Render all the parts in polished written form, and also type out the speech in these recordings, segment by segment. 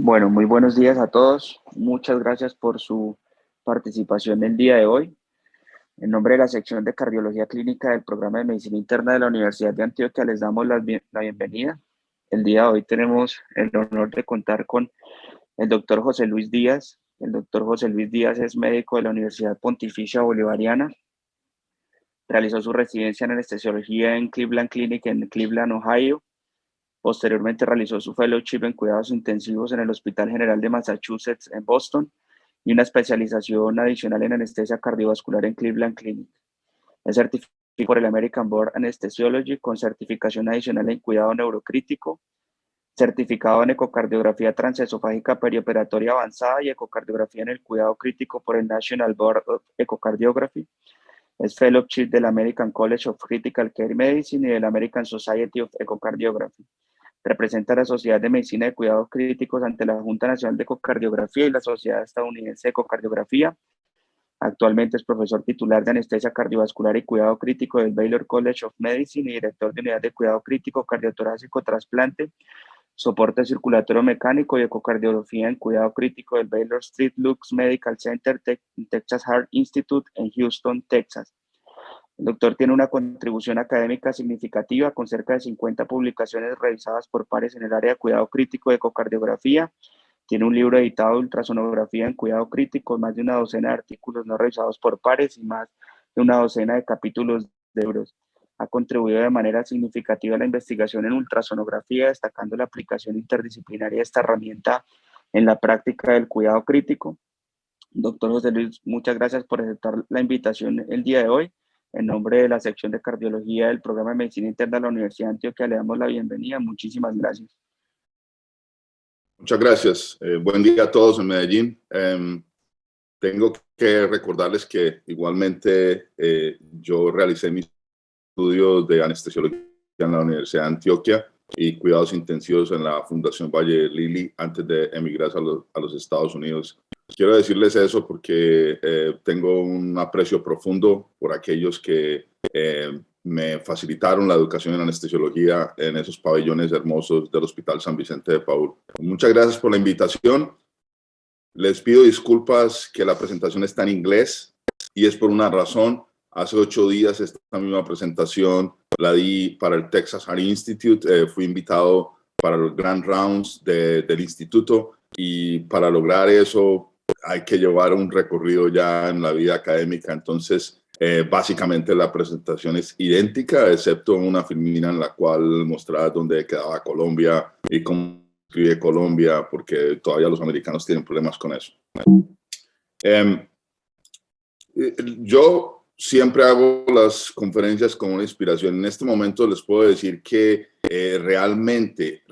Bueno, muy buenos días a todos. Muchas gracias por su participación el día de hoy. En nombre de la sección de Cardiología Clínica del Programa de Medicina Interna de la Universidad de Antioquia, les damos la bienvenida. El día de hoy tenemos el honor de contar con el doctor José Luis Díaz. El doctor José Luis Díaz es médico de la Universidad Pontificia Bolivariana. Realizó su residencia en anestesiología en Cleveland Clinic en Cleveland, Ohio. Posteriormente realizó su fellowship en cuidados intensivos en el Hospital General de Massachusetts en Boston y una especialización adicional en anestesia cardiovascular en Cleveland Clinic. Es certificado por el American Board Anesthesiology con certificación adicional en cuidado neurocrítico, certificado en ecocardiografía transesofágica perioperatoria avanzada y ecocardiografía en el cuidado crítico por el National Board of Echocardiography. Es fellowship del American College of Critical Care Medicine y del American Society of Echocardiography. Representa a la Sociedad de Medicina de Cuidados Críticos ante la Junta Nacional de Ecocardiografía y la Sociedad Estadounidense de Ecocardiografía. Actualmente es profesor titular de Anestesia Cardiovascular y Cuidado Crítico del Baylor College of Medicine y director de Unidad de Cuidado Crítico Cardiotorácico Trasplante, Soporte Circulatorio Mecánico y Ecocardiografía en Cuidado Crítico del Baylor St. Luke's Medical Center, Texas Heart Institute en Houston, Texas. El doctor tiene una contribución académica significativa con cerca de 50 publicaciones revisadas por pares en el área de cuidado crítico de ecocardiografía. Tiene un libro editado de ultrasonografía en cuidado crítico, más de una docena de artículos no revisados por pares y más de una docena de capítulos de libros. Ha contribuido de manera significativa a la investigación en ultrasonografía, destacando la aplicación interdisciplinaria de esta herramienta en la práctica del cuidado crítico. Doctor José Luis, muchas gracias por aceptar la invitación el día de hoy. En nombre de la sección de cardiología del programa de medicina interna de la Universidad de Antioquia, le damos la bienvenida. Muchísimas gracias. Muchas gracias. Buen día a todos en Medellín. Tengo que recordarles que igualmente yo realicé mis estudios de anestesiología en la Universidad de Antioquia y cuidados intensivos en la Fundación Valle Lili antes de emigrar a los Estados Unidos. Quiero decirles eso porque tengo un aprecio profundo por aquellos que me facilitaron la educación en anestesiología en esos pabellones hermosos del Hospital San Vicente de Paúl. Muchas gracias por la invitación. Les pido disculpas que la presentación está en inglés y es por una razón. Hace 8 días esta misma presentación la di para el Texas Heart Institute. Fui invitado para los Grand Rounds del instituto y para lograr eso hay que llevar un recorrido ya en la vida académica. Entonces, básicamente la presentación es idéntica, excepto una filmina en la cual mostraba dónde quedaba Colombia y cómo escribe Colombia, porque todavía los americanos tienen problemas con eso. Yo siempre hago las conferencias con una inspiración. En este momento les puedo decir que realmente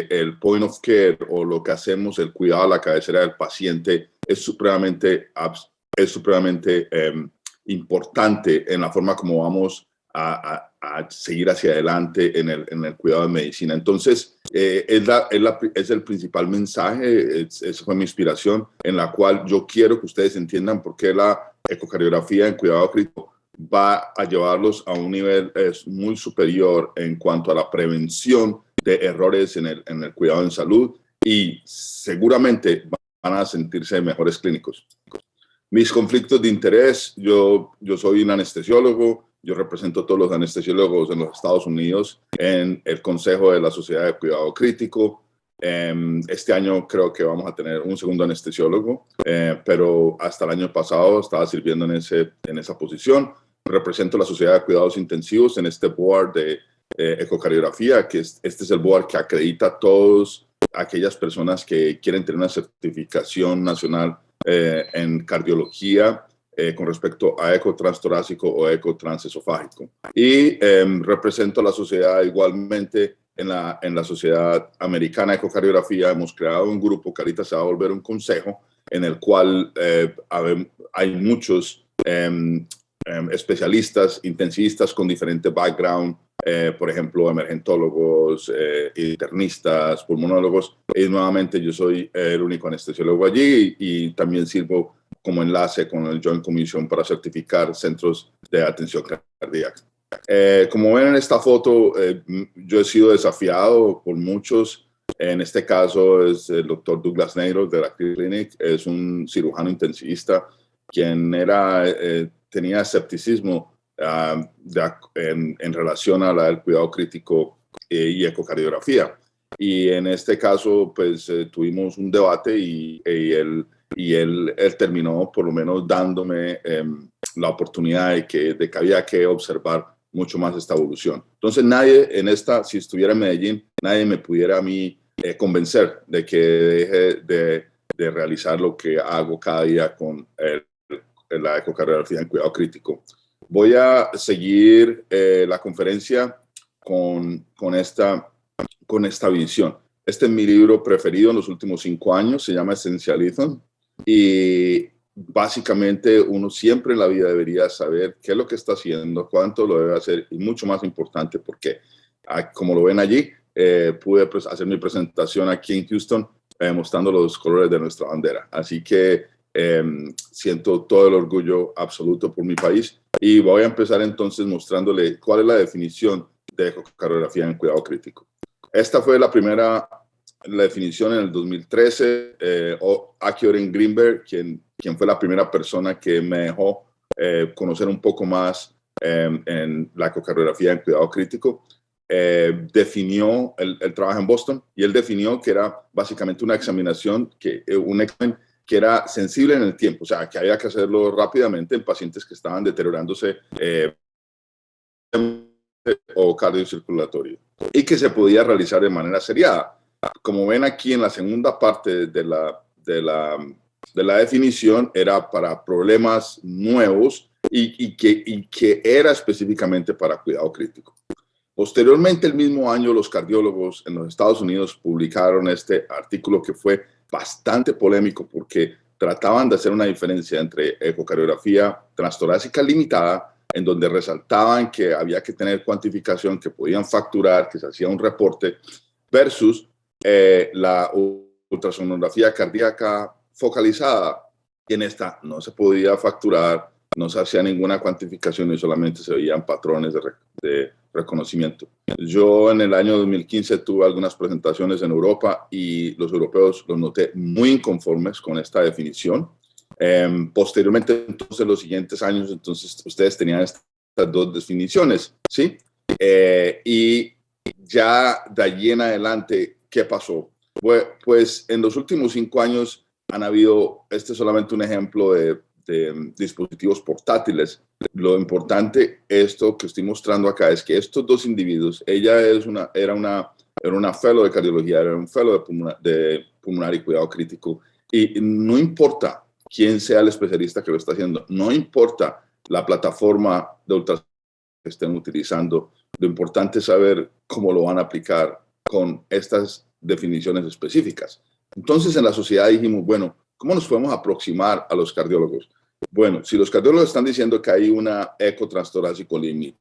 el point of care o lo que hacemos, el cuidado a la cabecera del paciente es supremamente importante en la forma como vamos a seguir hacia adelante en el cuidado de medicina. Entonces, es el principal mensaje, esa fue mi inspiración, en la cual yo quiero que ustedes entiendan por qué la ecocardiografía en cuidado crítico va a llevarlos a un nivel muy superior en cuanto a la prevención de errores en el cuidado en salud y seguramente van a sentirse mejores clínicos. Mis conflictos de interés, yo soy un anestesiólogo, yo represento a todos los anestesiólogos en los Estados Unidos en el Consejo de la Sociedad de Cuidado Crítico. Este año creo que vamos a tener un segundo anestesiólogo, pero hasta el año pasado estaba sirviendo en esa posición. Represento la Sociedad de Cuidados Intensivos en este board de ecocardiografía, que este es el board que acredita a todas aquellas personas que quieren tener una certificación nacional en cardiología con respecto a eco transtorácico o eco transesofágico. Y represento a la sociedad igualmente en la Sociedad Americana de Ecocardiografía. Hemos creado un grupo que ahorita se va a volver un consejo en el cual hay muchos especialistas, intensivistas con diferente background, por ejemplo, emergentólogos, internistas, pulmonólogos. Y nuevamente yo soy el único anestesiólogo allí y también sirvo como enlace con el Joint Commission para certificar centros de atención cardíaca. Como ven en esta foto, yo he sido desafiado por muchos En este caso es el doctor Douglas Nader de la Cleveland Clinic, es un cirujano intensivista quien tenía escepticismo en relación al cuidado crítico y ecocardiografía. Y en este caso, pues tuvimos un debate y él terminó por lo menos dándome la oportunidad de que había que observar mucho más esta evolución. Entonces nadie si estuviera en Medellín, nadie me pudiera a mí convencer de que deje de realizar lo que hago cada día con la ecocardiografía en cuidado crítico. Voy a seguir la conferencia con esta visión. Este es mi libro preferido en los últimos 5 años, se llama Essentialism, y básicamente uno siempre en la vida debería saber qué es lo que está haciendo, cuánto lo debe hacer y mucho más importante, porque como lo ven allí, pude hacer mi presentación aquí en Houston mostrando los colores de nuestra bandera. Así que siento todo el orgullo absoluto por mi país y voy a empezar entonces mostrándole cuál es la definición de ecocardiografía en cuidado crítico. Esta fue la definición en el 2013. Aki Oren Greenberg, quien fue la primera persona que me dejó conocer un poco más en la ecocardiografía en cuidado crítico, definió, él trabaja en Boston, y él definió que era básicamente un examen que era sensible en el tiempo, o sea, que había que hacerlo rápidamente en pacientes que estaban deteriorándose o cardiocirculatorio, y que se podía realizar de manera seriada. Como ven aquí en la segunda parte de la definición, era para problemas nuevos y que era específicamente para cuidado crítico. Posteriormente, el mismo año, los cardiólogos en los Estados Unidos publicaron este artículo que fue bastante polémico porque trataban de hacer una diferencia entre ecocardiografía transtorácica limitada, en donde resaltaban que había que tener cuantificación, que podían facturar, que se hacía un reporte, versus la ultrasonografía cardíaca focalizada. Y en esta no se podía facturar, no se hacía ninguna cuantificación y solamente se veían patrones de reconocimiento. Yo en el año 2015 tuve algunas presentaciones en Europa y los europeos los noté muy inconformes con esta definición. Posteriormente, entonces, los siguientes años, entonces, ustedes tenían estas dos definiciones, ¿sí? Y ya de allí en adelante, ¿qué pasó? Pues en los últimos 5 años han habido, este es solamente un ejemplo de dispositivos portátiles. Lo importante, esto que estoy mostrando acá, es que estos dos individuos, ella era una fellow de cardiología, era un fellow de pulmonar y cuidado crítico, y no importa quién sea el especialista que lo está haciendo, no importa la plataforma de ultrasonido que estén utilizando, lo importante es saber cómo lo van a aplicar con estas definiciones específicas. Entonces, en la sociedad dijimos, bueno, ¿cómo nos podemos aproximar a los cardiólogos? Bueno, si los cardiólogos están diciendo que hay una eco transtorácico límite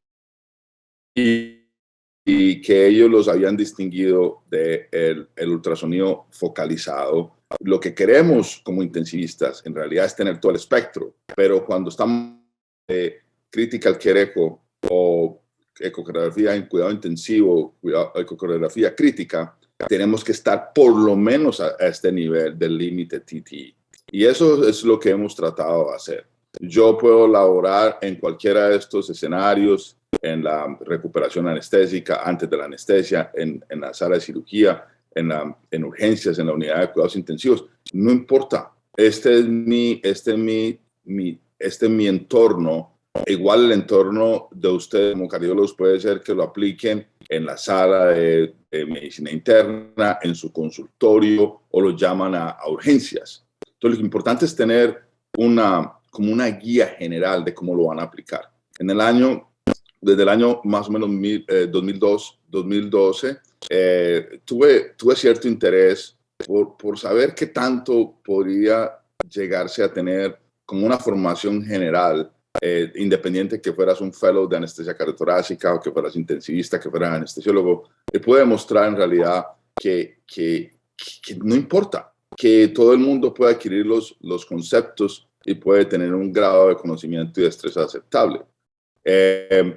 y que ellos los habían distinguido del ultrasonido focalizado, lo que queremos como intensivistas en realidad es tener todo el espectro, pero cuando estamos critical care echo o ecocardiografía en cuidado intensivo, ecocardiografía crítica, tenemos que estar por lo menos a este nivel del límite TTE. Y eso es lo que hemos tratado de hacer. Yo puedo laborar en cualquiera de estos escenarios, en la recuperación anestésica, antes de la anestesia, en la sala de cirugía, en urgencias, en la unidad de cuidados intensivos. No importa. Este es mi entorno. Igual el entorno de ustedes como cardiólogos puede ser que lo apliquen en la sala de medicina interna, en su consultorio, o lo llaman a urgencias. Entonces, lo importante es tener como una guía general de cómo lo van a aplicar. Desde el año más o menos 2012, tuve cierto interés por saber qué tanto podría llegarse a tener como una formación general, independiente que fueras un fellow de anestesia cardiotorácica o que fueras intensivista, que fueras anestesiólogo, y pude demostrar en realidad que no importa, que todo el mundo puede adquirir los conceptos y puede tener un grado de conocimiento y destreza aceptable.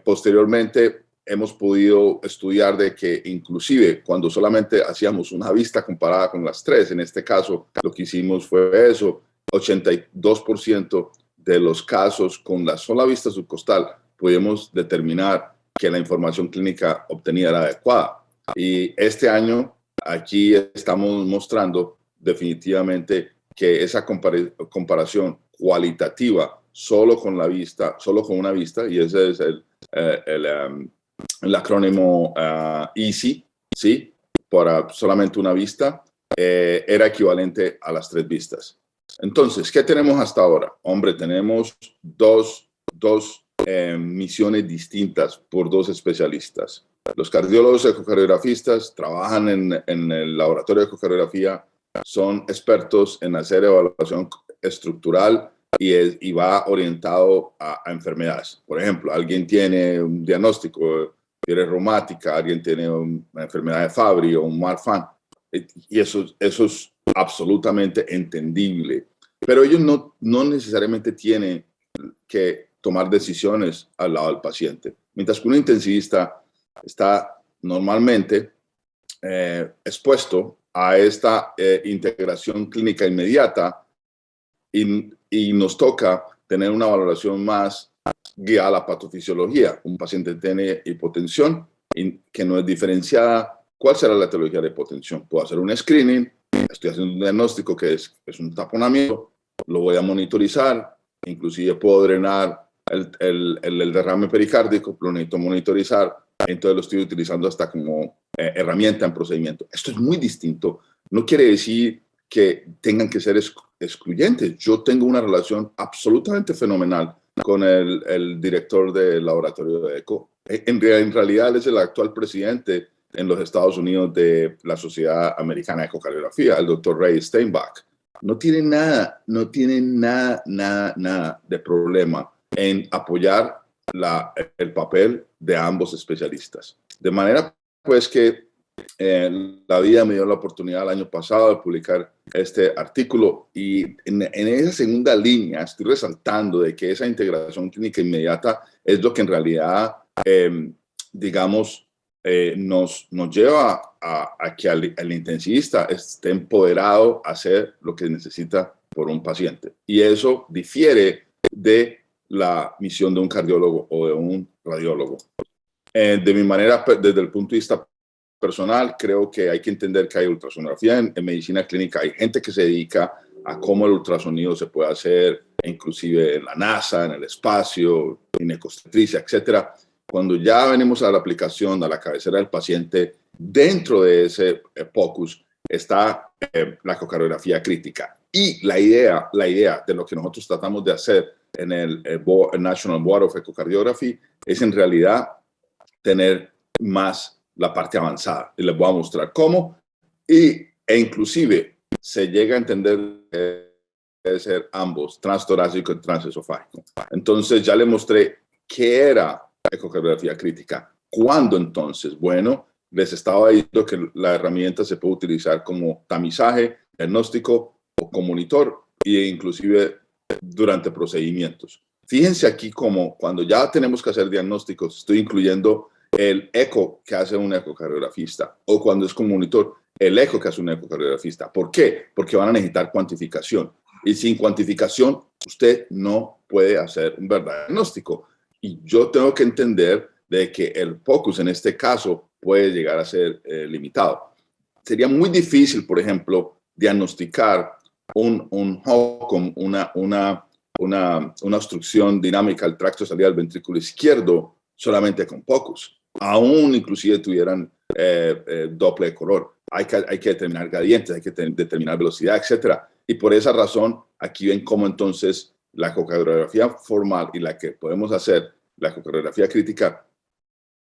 Posteriormente, hemos podido estudiar de que inclusive cuando solamente hacíamos una vista comparada con las tres, en este caso lo que hicimos fue eso, 82% de los casos con la sola vista subcostal pudimos determinar que la información clínica obtenida era adecuada. Y este año aquí estamos mostrando definitivamente que esa comparación cualitativa solo con la vista, solo con una vista, y ese es el acrónimo EASY, ¿sí? Para solamente una vista, era equivalente a las tres vistas. Entonces, ¿qué tenemos hasta ahora? Hombre, tenemos dos misiones distintas por dos especialistas. Los cardiólogos ecocardiografistas trabajan en el laboratorio de ecocardiografía, son expertos en hacer evaluación estructural y va orientado a enfermedades. Por ejemplo, alguien tiene un diagnóstico de fiebre reumática, alguien tiene una enfermedad de Fabry o un Marfan, y eso es absolutamente entendible. Pero ellos no necesariamente tienen que tomar decisiones al lado del paciente. Mientras que un intensivista está normalmente expuesto a esta integración clínica inmediata y nos toca tener una valoración más guiada a la patofisiología. Un paciente tiene hipotensión que no es diferenciada. ¿Cuál será la etiología de hipotensión? Puedo hacer un screening, estoy haciendo un diagnóstico que es un taponamiento, lo voy a monitorizar, inclusive puedo drenar el derrame pericárdico, lo necesito monitorizar, entonces lo estoy utilizando hasta como herramienta en procedimiento. Esto es muy distinto. No quiere decir que tengan que ser excluyentes. Yo tengo una relación absolutamente fenomenal con el director del laboratorio de ECO. En realidad, él es el actual presidente en los Estados Unidos de la Sociedad Americana de Ecocardiografía, el doctor Ray Steinbach. No tiene nada de problema en apoyar el papel de ambos especialistas. De manera pues que la vida me dio la oportunidad el año pasado de publicar este artículo y en esa segunda línea estoy resaltando de que esa integración clínica inmediata es lo que en realidad, digamos, nos lleva a que el intensivista esté empoderado a hacer lo que necesita por un paciente. Y eso difiere de la misión de un cardiólogo o de un radiólogo. De mi manera, desde el punto de vista personal, creo que hay que entender que hay ultrasonografía en medicina clínica. Hay gente que se dedica a cómo el ultrasonido se puede hacer, inclusive en la NASA, en el espacio, en ecostetricia, etcétera. Cuando ya venimos a la aplicación, a la cabecera del paciente, dentro de ese POCUS está la ecocardiografía crítica. Y la idea de lo que nosotros tratamos de hacer en el National Board of Echocardiography es en realidad tener más la parte avanzada. Y les voy a mostrar cómo. E inclusive se llega a entender que debe ser ambos, transtorácico y transesofágico. Entonces ya les mostré qué era ecocardiografía crítica. ¿Cuándo entonces? Bueno, les estaba diciendo que la herramienta se puede utilizar como tamizaje, diagnóstico o como monitor e inclusive durante procedimientos. Fíjense aquí como cuando ya tenemos que hacer diagnósticos, estoy incluyendo el eco que hace un ecocardiografista o cuando es como monitor, el eco que hace un ecocardiografista. ¿Por qué? Porque van a necesitar cuantificación y sin cuantificación usted no puede hacer un verdadero diagnóstico. Y yo tengo que entender de que el POCUS en este caso puede llegar a ser limitado. Sería muy difícil, por ejemplo, diagnosticar un HOCM, una obstrucción dinámica al tracto de salida del ventrículo izquierdo solamente con POCUS. Aún inclusive tuvieran doble color. Hay que determinar gradientes, hay que determinar velocidad, etc. Y por esa razón, aquí ven cómo entonces la ecocardiografía formal y la que podemos hacer, la ecocardiografía crítica,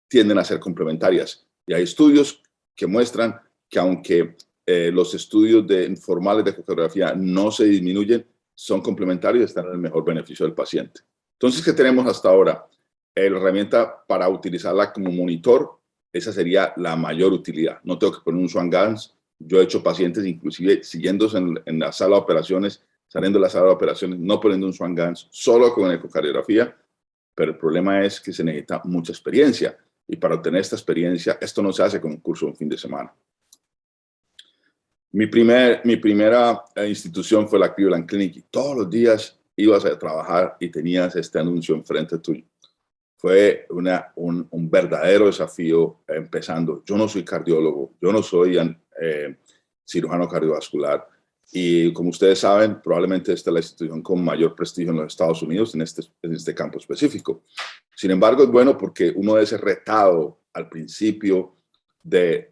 tienden a ser complementarias. Y hay estudios que muestran que aunque los estudios formales de ecocardiografía no se disminuyen, son complementarios y están en el mejor beneficio del paciente. Entonces, ¿qué tenemos hasta ahora? La herramienta para utilizarla como monitor, esa sería la mayor utilidad. No tengo que poner un Swan-Ganz. Yo he hecho pacientes inclusive siguiéndose en la sala de operaciones, saliendo de la sala de operaciones, no poniendo un Swan-Ganz, solo con ecocardiografía, pero el problema es que se necesita mucha experiencia. Y para obtener esta experiencia, esto no se hace con un curso de un fin de semana. Mi primera institución fue la Cleveland Clinic y todos los días ibas a trabajar y tenías este anuncio enfrente tuyo. Fue un verdadero desafío empezando. Yo no soy cardiólogo, yo no soy cirujano cardiovascular y como ustedes saben, probablemente esta es la institución con mayor prestigio en los Estados Unidos en este campo específico. Sin embargo, es bueno porque uno debe ser retado al principio de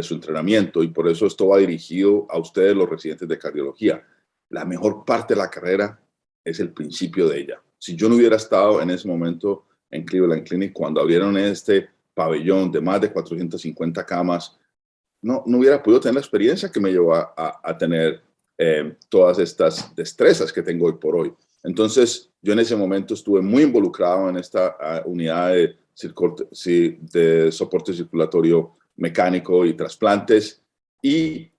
su entrenamiento y por eso esto va dirigido a ustedes, los residentes de cardiología. La mejor parte de la carrera es el principio de ella. Si yo no hubiera estado en ese momento en Cleveland Clinic, cuando abrieron este pabellón de más de 450 camas, no hubiera podido tener la experiencia que me llevó a tener todas estas destrezas que tengo hoy por hoy. Entonces, yo en ese momento estuve muy involucrado en esta unidad de soporte circulatorio mecánico y trasplantes. Y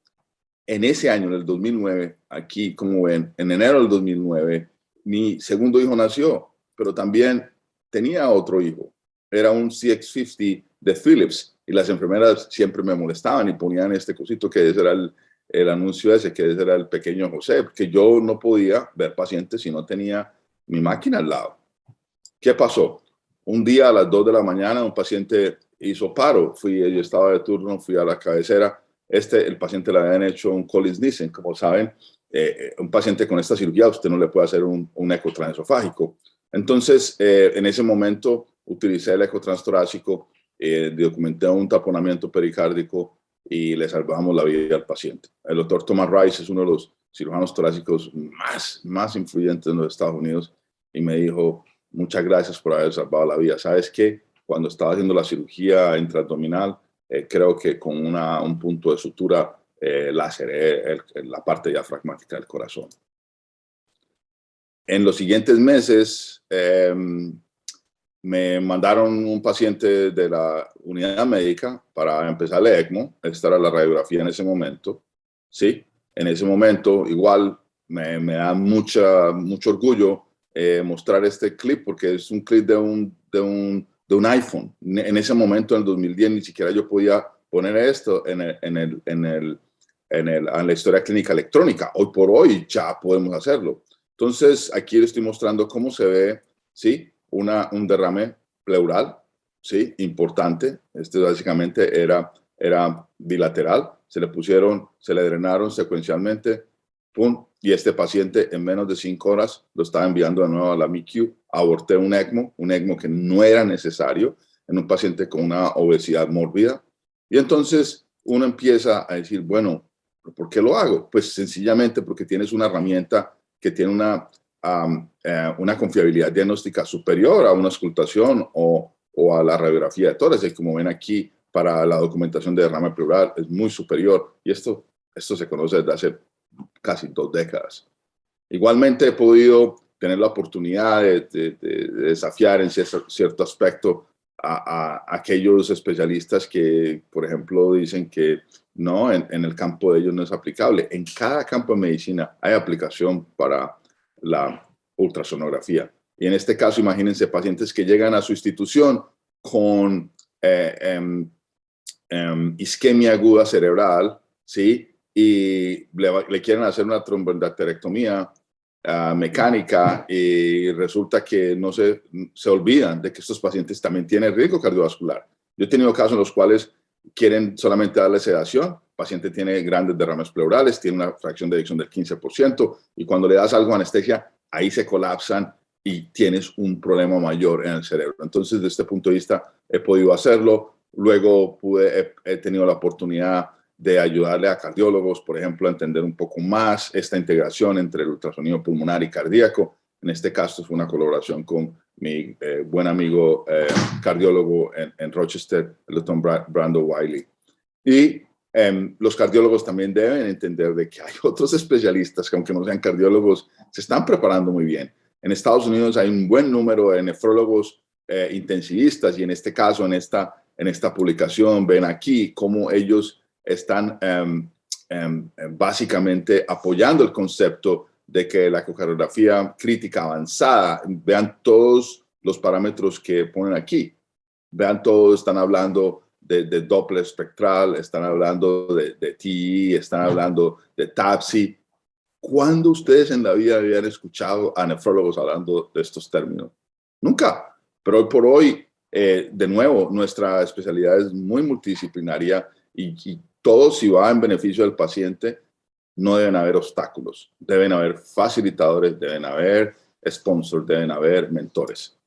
en ese año, en el 2009, aquí, como ven, en enero del 2009, mi segundo hijo nació, pero también tenía otro hijo. Era un CX50 de Philips y las enfermeras siempre me molestaban y ponían este cosito que ese era el anuncio ese, que ese era el pequeño José, porque yo no podía ver pacientes si no tenía mi máquina al lado. ¿Qué pasó? Un día a las 2 de la mañana un paciente hizo paro. Yo estaba de turno, fui a la cabecera. El paciente le habían hecho un Collins-Nissen. Como saben, un paciente con esta cirugía usted no le puede hacer un eco transesofágico. Entonces, en ese momento utilicé el eco transtorácico, documenté un taponamiento pericárdico y le salvamos la vida al paciente. El doctor Thomas Rice es uno de los cirujanos torácicos más influyentes en los Estados Unidos y me dijo: muchas gracias por haber salvado la vida. ¿Sabes qué? Cuando estaba haciendo la cirugía intraabdominal, creo que con un punto de sutura laceré la parte diafragmática del corazón. En los siguientes meses me mandaron un paciente de la unidad médica para empezarle ECMO. Esta era la radiografía en ese momento. Sí, en ese momento igual me da mucho orgullo mostrar este clip porque es un clip de un iPhone. En ese momento, en el 2010, ni siquiera yo podía poner esto en la historia clínica electrónica. Hoy por hoy ya podemos hacerlo. Entonces, aquí les estoy mostrando cómo se ve, ¿sí? Un derrame pleural, ¿sí? Importante. Este básicamente era bilateral. Se le drenaron secuencialmente, ¡pum! Y este paciente en menos de 5 horas lo estaba enviando de nuevo a la MICU. Aborté un ECMO que no era necesario en un paciente con una obesidad mórbida. Y entonces uno empieza a decir, bueno, ¿por qué lo hago? Pues sencillamente porque tienes una herramienta que tiene una confiabilidad diagnóstica superior a una auscultación o a la radiografía de tórax. Y como ven aquí, para la documentación de derrame pleural es muy superior. Y esto se conoce desde hace casi 2 décadas. Igualmente he podido tener la oportunidad de desafiar en cierto aspecto a aquellos especialistas que, por ejemplo, dicen que no, en el campo de ellos no es aplicable. En cada campo de medicina hay aplicación para la ultrasonografía. Y en este caso, imagínense pacientes que llegan a su institución con isquemia aguda cerebral, ¿sí? Y le quieren hacer una tromboendarterectomía mecánica y resulta que no se olvidan de que estos pacientes también tienen riesgo cardiovascular. Yo he tenido casos en los cuales quieren solamente darle sedación, el paciente tiene grandes derrames pleurales, tiene una fracción de eyección del 15% y cuando le das algo de anestesia, ahí se colapsan y tienes un problema mayor en el cerebro. Entonces, desde este punto de vista, he podido hacerlo. Luego he tenido la oportunidad de ayudarle a cardiólogos, por ejemplo, a entender un poco más esta integración entre el ultrasonido pulmonar y cardíaco. En este caso fue una colaboración con mi buen amigo cardiólogo en Rochester, el doctor Brando Wiley. Y los cardiólogos también deben entender de que hay otros especialistas que, aunque no sean cardiólogos, se están preparando muy bien. En Estados Unidos hay un buen número de nefrólogos intensivistas y en este caso, en esta publicación, ven aquí cómo ellos están básicamente apoyando el concepto de que la ecocardiografía crítica avanzada, vean todos los parámetros que ponen aquí. Vean, todos están hablando de Doppler espectral, están hablando de TE, están hablando de TAPSI. ¿Cuándo ustedes en la vida habían escuchado a nefrólogos hablando de estos términos? Nunca. Pero hoy por hoy, de nuevo, nuestra especialidad es muy multidisciplinaria y todo, si va en beneficio del paciente, no deben haber obstáculos. Deben haber facilitadores, deben haber sponsors, deben haber mentores.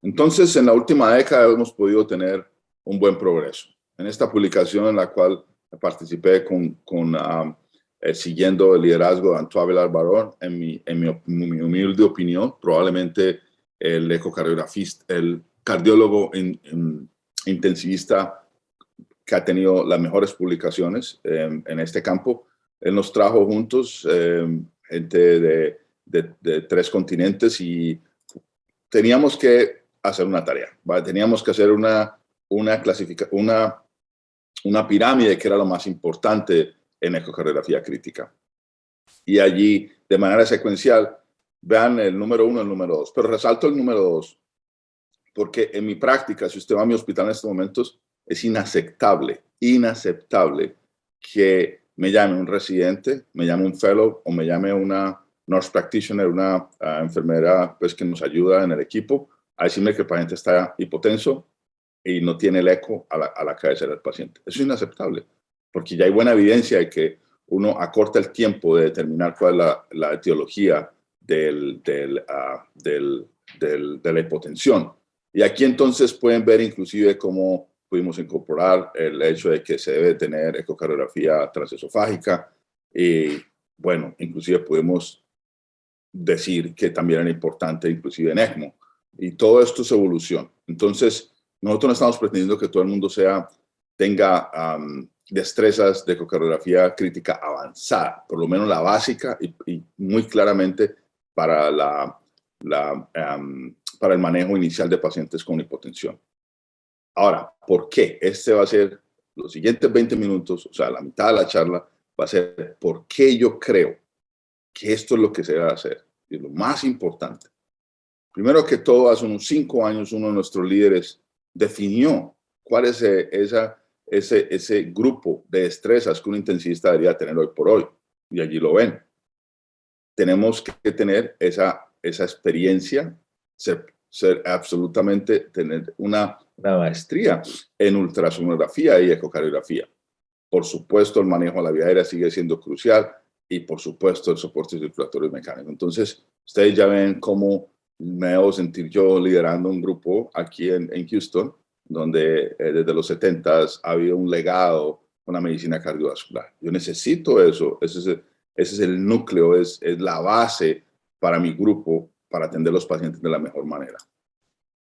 Entonces, en la última década hemos podido tener un buen progreso. En esta publicación en la cual participé siguiendo el liderazgo de Antoine Villard-Barón, en mi humilde opinión, probablemente el ecocardiografista, el cardiólogo intensivista que ha tenido las mejores publicaciones en este campo. Él nos trajo juntos gente de 3 continentes y teníamos que hacer una tarea, ¿vale? Teníamos que hacer una pirámide que era lo más importante en ecocardiografía crítica. Y allí, de manera secuencial, vean el número 1, el número 2, pero resalto el número 2, porque en mi práctica, si usted va a mi hospital en estos momentos, es inaceptable que me llame un residente, me llame un fellow o me llame una nurse practitioner, una enfermera pues, que nos ayuda en el equipo, a decirme que el paciente está hipotenso y no tiene el eco a la cabeza del paciente. Eso es inaceptable, porque ya hay buena evidencia de que uno acorta el tiempo de determinar cuál es la etiología de la hipotensión. Y aquí entonces pueden ver inclusive cómo pudimos incorporar el hecho de que se debe tener ecocardiografía transesofágica y bueno, inclusive podemos decir que también era importante inclusive en ECMO. Y todo esto es evolución. Entonces, nosotros no estamos pretendiendo que todo el mundo tenga destrezas de ecocardiografía crítica avanzada, por lo menos la básica y muy claramente para para el manejo inicial de pacientes con hipotensión. Ahora, ¿por qué? Este va a ser los siguientes 20 minutos, o sea, la mitad de la charla va a ser por qué yo creo que esto es lo que se debe hacer. Y lo más importante. Primero que todo, hace unos 5 años, uno de nuestros líderes definió cuál es ese grupo de destrezas que un intensivista debería tener hoy por hoy. Y allí lo ven. Tenemos que tener esa experiencia, tener una maestría en ultrasonografía y ecocardiografía. Por supuesto, el manejo de la vía aérea sigue siendo crucial y, por supuesto, el soporte circulatorio mecánico. Entonces, ustedes ya ven cómo me debo sentir yo liderando un grupo aquí en Houston, donde desde los 70s ha habido un legado con la medicina cardiovascular. Yo necesito eso. Ese es el núcleo, es la base para mi grupo, para atender a los pacientes de la mejor manera.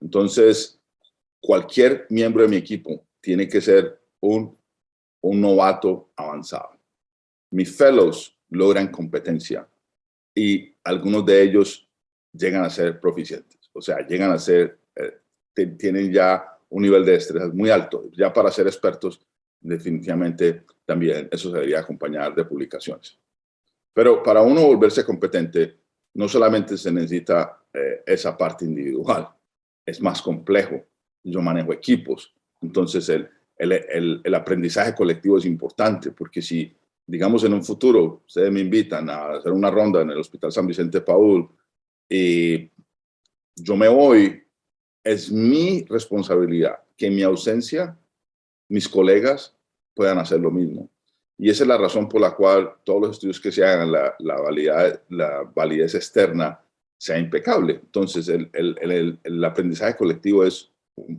Entonces, cualquier miembro de mi equipo tiene que ser un novato avanzado. Mis fellows logran competencia y algunos de ellos llegan a ser proficientes. O sea, llegan a ser, tienen ya un nivel de destreza muy alto. Ya para ser expertos, definitivamente también eso se debería acompañar de publicaciones. Pero para uno volverse competente, no solamente se necesita esa parte individual, es más complejo. Yo manejo equipos, entonces el aprendizaje colectivo es importante, porque si, digamos, en un futuro ustedes me invitan a hacer una ronda en el Hospital San Vicente de Paúl y yo me voy, es mi responsabilidad que en mi ausencia mis colegas puedan hacer lo mismo. Y esa es la razón por la cual todos los estudios que se hagan, la validez externa sea impecable. Entonces, el aprendizaje colectivo es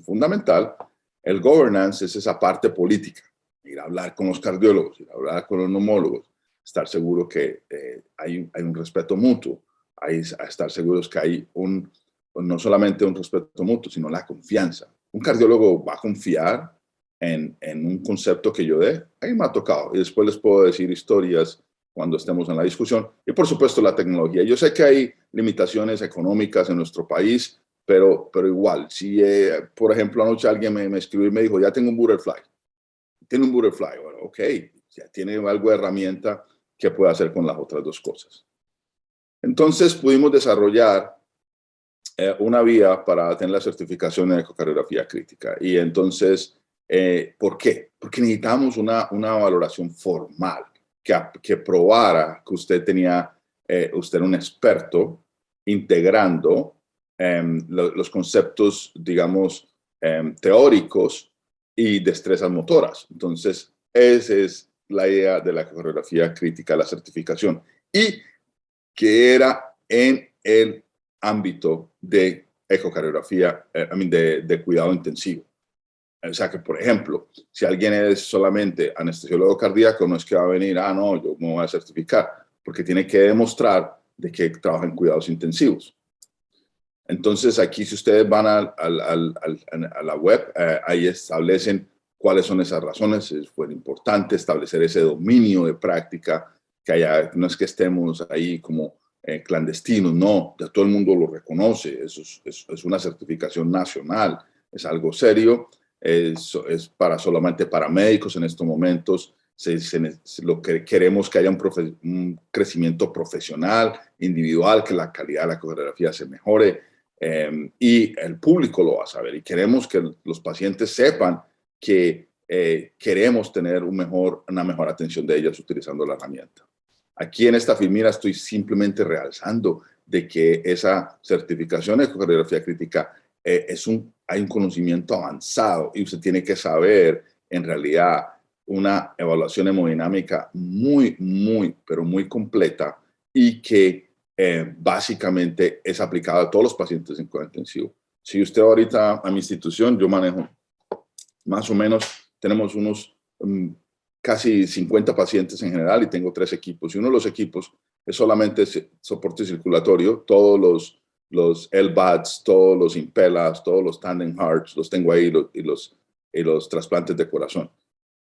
fundamental. El governance es esa parte política. Ir a hablar con los cardiólogos, ir a hablar con los neumólogos, estar seguro que hay un respeto mutuo, estar seguros que hay no solamente un respeto mutuo, sino la confianza. Un cardiólogo va a confiar en un concepto que yo dé. Ahí me ha tocado. Y después les puedo decir historias cuando estemos en la discusión. Y por supuesto la tecnología. Yo sé que hay limitaciones económicas en nuestro país, pero igual, si por ejemplo anoche alguien me escribió y me dijo, ya tengo un Butterfly. Tiene un Butterfly. Bueno, ok, ya tiene algo de herramienta que puede hacer con las otras 2 cosas. Entonces pudimos desarrollar una vía para tener la certificación en ecocardiografía crítica. Y entonces, ¿por qué? Porque necesitamos una valoración formal que probara que usted usted era un experto integrando los conceptos, digamos, teóricos y destrezas motoras. Entonces, esa es la idea de la ecocardiografía crítica, la certificación. Y que era en el ámbito de ecocardiografía, de cuidado intensivo. O sea que, por ejemplo, si alguien es solamente anestesiólogo cardíaco, no es que va a venir, no, yo me voy a certificar, porque tiene que demostrar de que trabaja en cuidados intensivos. Entonces, aquí si ustedes van a la web, ahí establecen cuáles son esas razones. Fue importante establecer ese dominio de práctica, que haya, no es que estemos ahí como clandestinos, no, ya todo el mundo lo reconoce, eso es una certificación nacional, es algo serio, es solamente para médicos en estos momentos. Lo que queremos que haya un crecimiento profesional, individual, que la calidad de la ecografía se mejore. Y el público lo va a saber y queremos que los pacientes sepan que queremos tener una mejor atención de ellos utilizando la herramienta. Aquí en esta filmira estoy simplemente realzando de que esa certificación de ecocardiografía crítica hay un conocimiento avanzado y usted tiene que saber en realidad una evaluación hemodinámica pero muy completa y que básicamente es aplicado a todos los pacientes en cuidado intensivo. Si usted ahorita a mi institución, yo manejo más o menos, tenemos unos casi 50 pacientes en general y tengo 3 equipos. Y uno de los equipos es solamente soporte circulatorio, todos los LVADs, todos los Impelas, todos los Tandem Hearts, los tengo ahí y los trasplantes de corazón.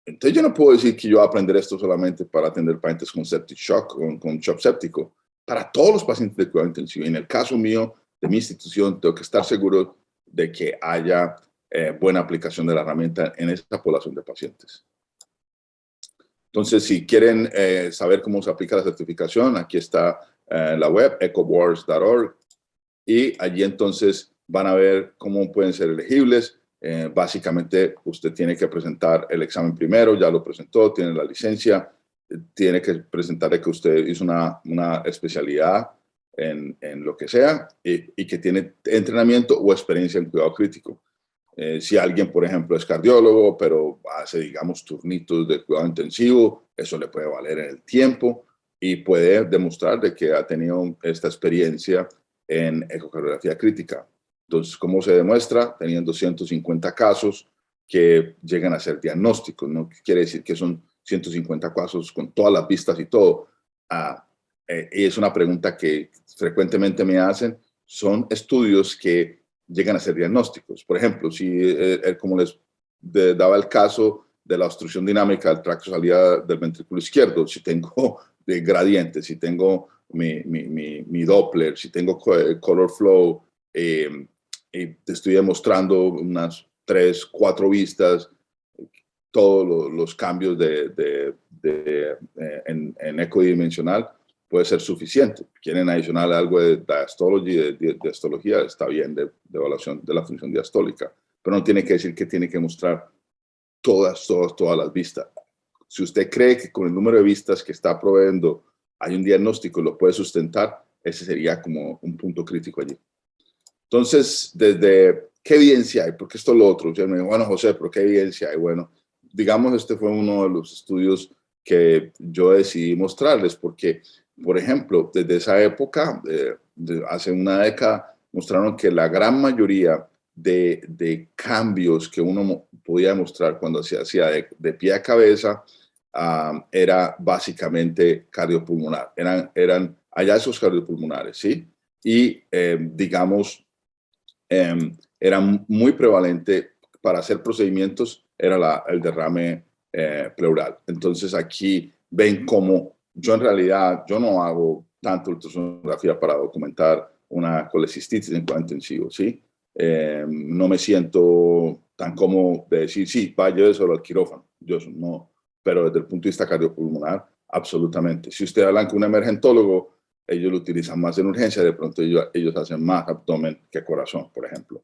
Entonces yo no puedo decir que yo voy a aprender esto solamente para atender pacientes con septic shock, con shock séptico. Para todos los pacientes de cuidado intensivo. En el caso mío, de mi institución, tengo que estar seguro de que haya buena aplicación de la herramienta en esta población de pacientes. Entonces, si quieren saber cómo se aplica la certificación, aquí está la web, ecowars.org, y allí entonces van a ver cómo pueden ser elegibles. Básicamente, usted tiene que presentar el examen primero, ya lo presentó, tiene la licencia, tiene que presentar que usted hizo una especialidad en lo que sea y que tiene entrenamiento o experiencia en cuidado crítico. Si alguien, por ejemplo, es cardiólogo, pero hace, digamos, turnitos de cuidado intensivo, eso le puede valer en el tiempo y puede demostrar de que ha tenido esta experiencia en ecocardiografía crítica. Entonces, ¿cómo se demuestra? Teniendo 150 casos que llegan a ser diagnósticos, no quiere decir que son 150 casos con todas las vistas y todo. Y es una pregunta que frecuentemente me hacen. Son estudios que llegan a ser diagnósticos. Por ejemplo, si, como les daba el caso de la obstrucción dinámica del tracto salida del ventrículo izquierdo, si tengo de gradiente, si tengo mi Doppler, si tengo color flow, y te estoy demostrando unas 3, 4 vistas, todos los cambios en ecodimensional puede ser suficiente. Quieren adicional algo de diastology, de diastología, está bien, de evaluación de la función diastólica, pero no tiene que decir que tiene que mostrar todas las vistas. Si usted cree que con el número de vistas que está proveyendo hay un diagnóstico y lo puede sustentar, ese sería como un punto crítico allí. Entonces, ¿qué evidencia hay? Porque esto es lo otro. Yo me digo, bueno, José, ¿pero qué evidencia hay? Bueno, digamos, este fue uno de los estudios que yo decidí mostrarles, porque, por ejemplo, desde esa época, hace una década, mostraron que la gran mayoría de cambios que uno podía mostrar cuando se hacía de pie a cabeza era básicamente cardiopulmonar. Eran hallazgos cardiopulmonares, ¿sí? Y, digamos, era muy prevalente para hacer procedimientos, era el derrame pleural. Entonces aquí ven cómo yo en realidad, yo no hago tanto ultrasonografía para documentar una colecistitis en cuidado intensivo, ¿sí? No me siento tan cómodo de decir, sí, vaya solo al quirófano. Yo no, pero desde el punto de vista cardiopulmonar, absolutamente. Si usted habla con un emergentólogo, ellos lo utilizan más en urgencia, de pronto ellos hacen más abdomen que corazón, por ejemplo.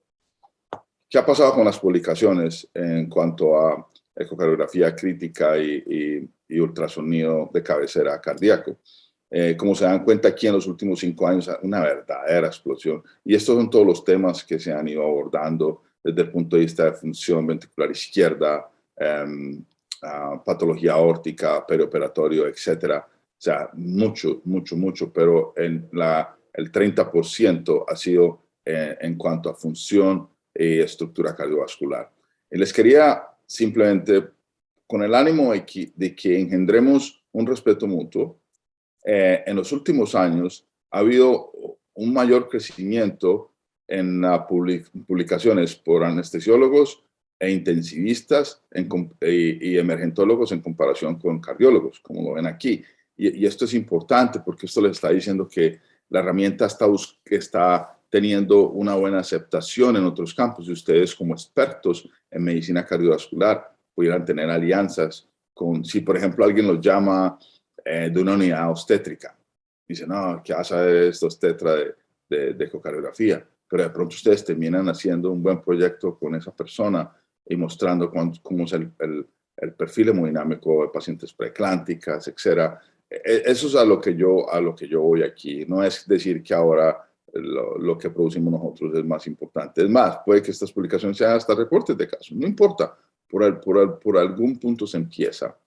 ¿Qué ha pasado con las publicaciones en cuanto a ecocardiografía crítica y ultrasonido de cabecera cardíaco? Como se dan cuenta aquí en los últimos 5 años, una verdadera explosión. Y estos son todos los temas que se han ido abordando desde el punto de vista de función ventricular izquierda, patología aórtica, perioperatorio, etcétera. O sea, mucho, pero el 30% ha sido en cuanto a función y estructura cardiovascular. Y les quería simplemente, con el ánimo de que engendremos un respeto mutuo, en los últimos años ha habido un mayor crecimiento en publicaciones por anestesiólogos e intensivistas y emergentólogos en comparación con cardiólogos, como lo ven aquí. Y esto es importante porque esto les está diciendo que la herramienta está teniendo una buena aceptación en otros campos y ustedes como expertos en medicina cardiovascular pudieran tener alianzas con, si por ejemplo alguien los llama de una unidad obstétrica, dice, no, ¿qué hace esto obstetra de ecocardiografía? Pero de pronto ustedes terminan haciendo un buen proyecto con esa persona y mostrando cómo es el perfil hemodinámico de pacientes preeclánticas, etcétera. Eso es a lo que yo voy aquí. No es decir que ahora lo que producimos nosotros es más importante. Es más, puede que estas publicaciones sean hasta reportes de casos. No importa, por algún punto se empieza.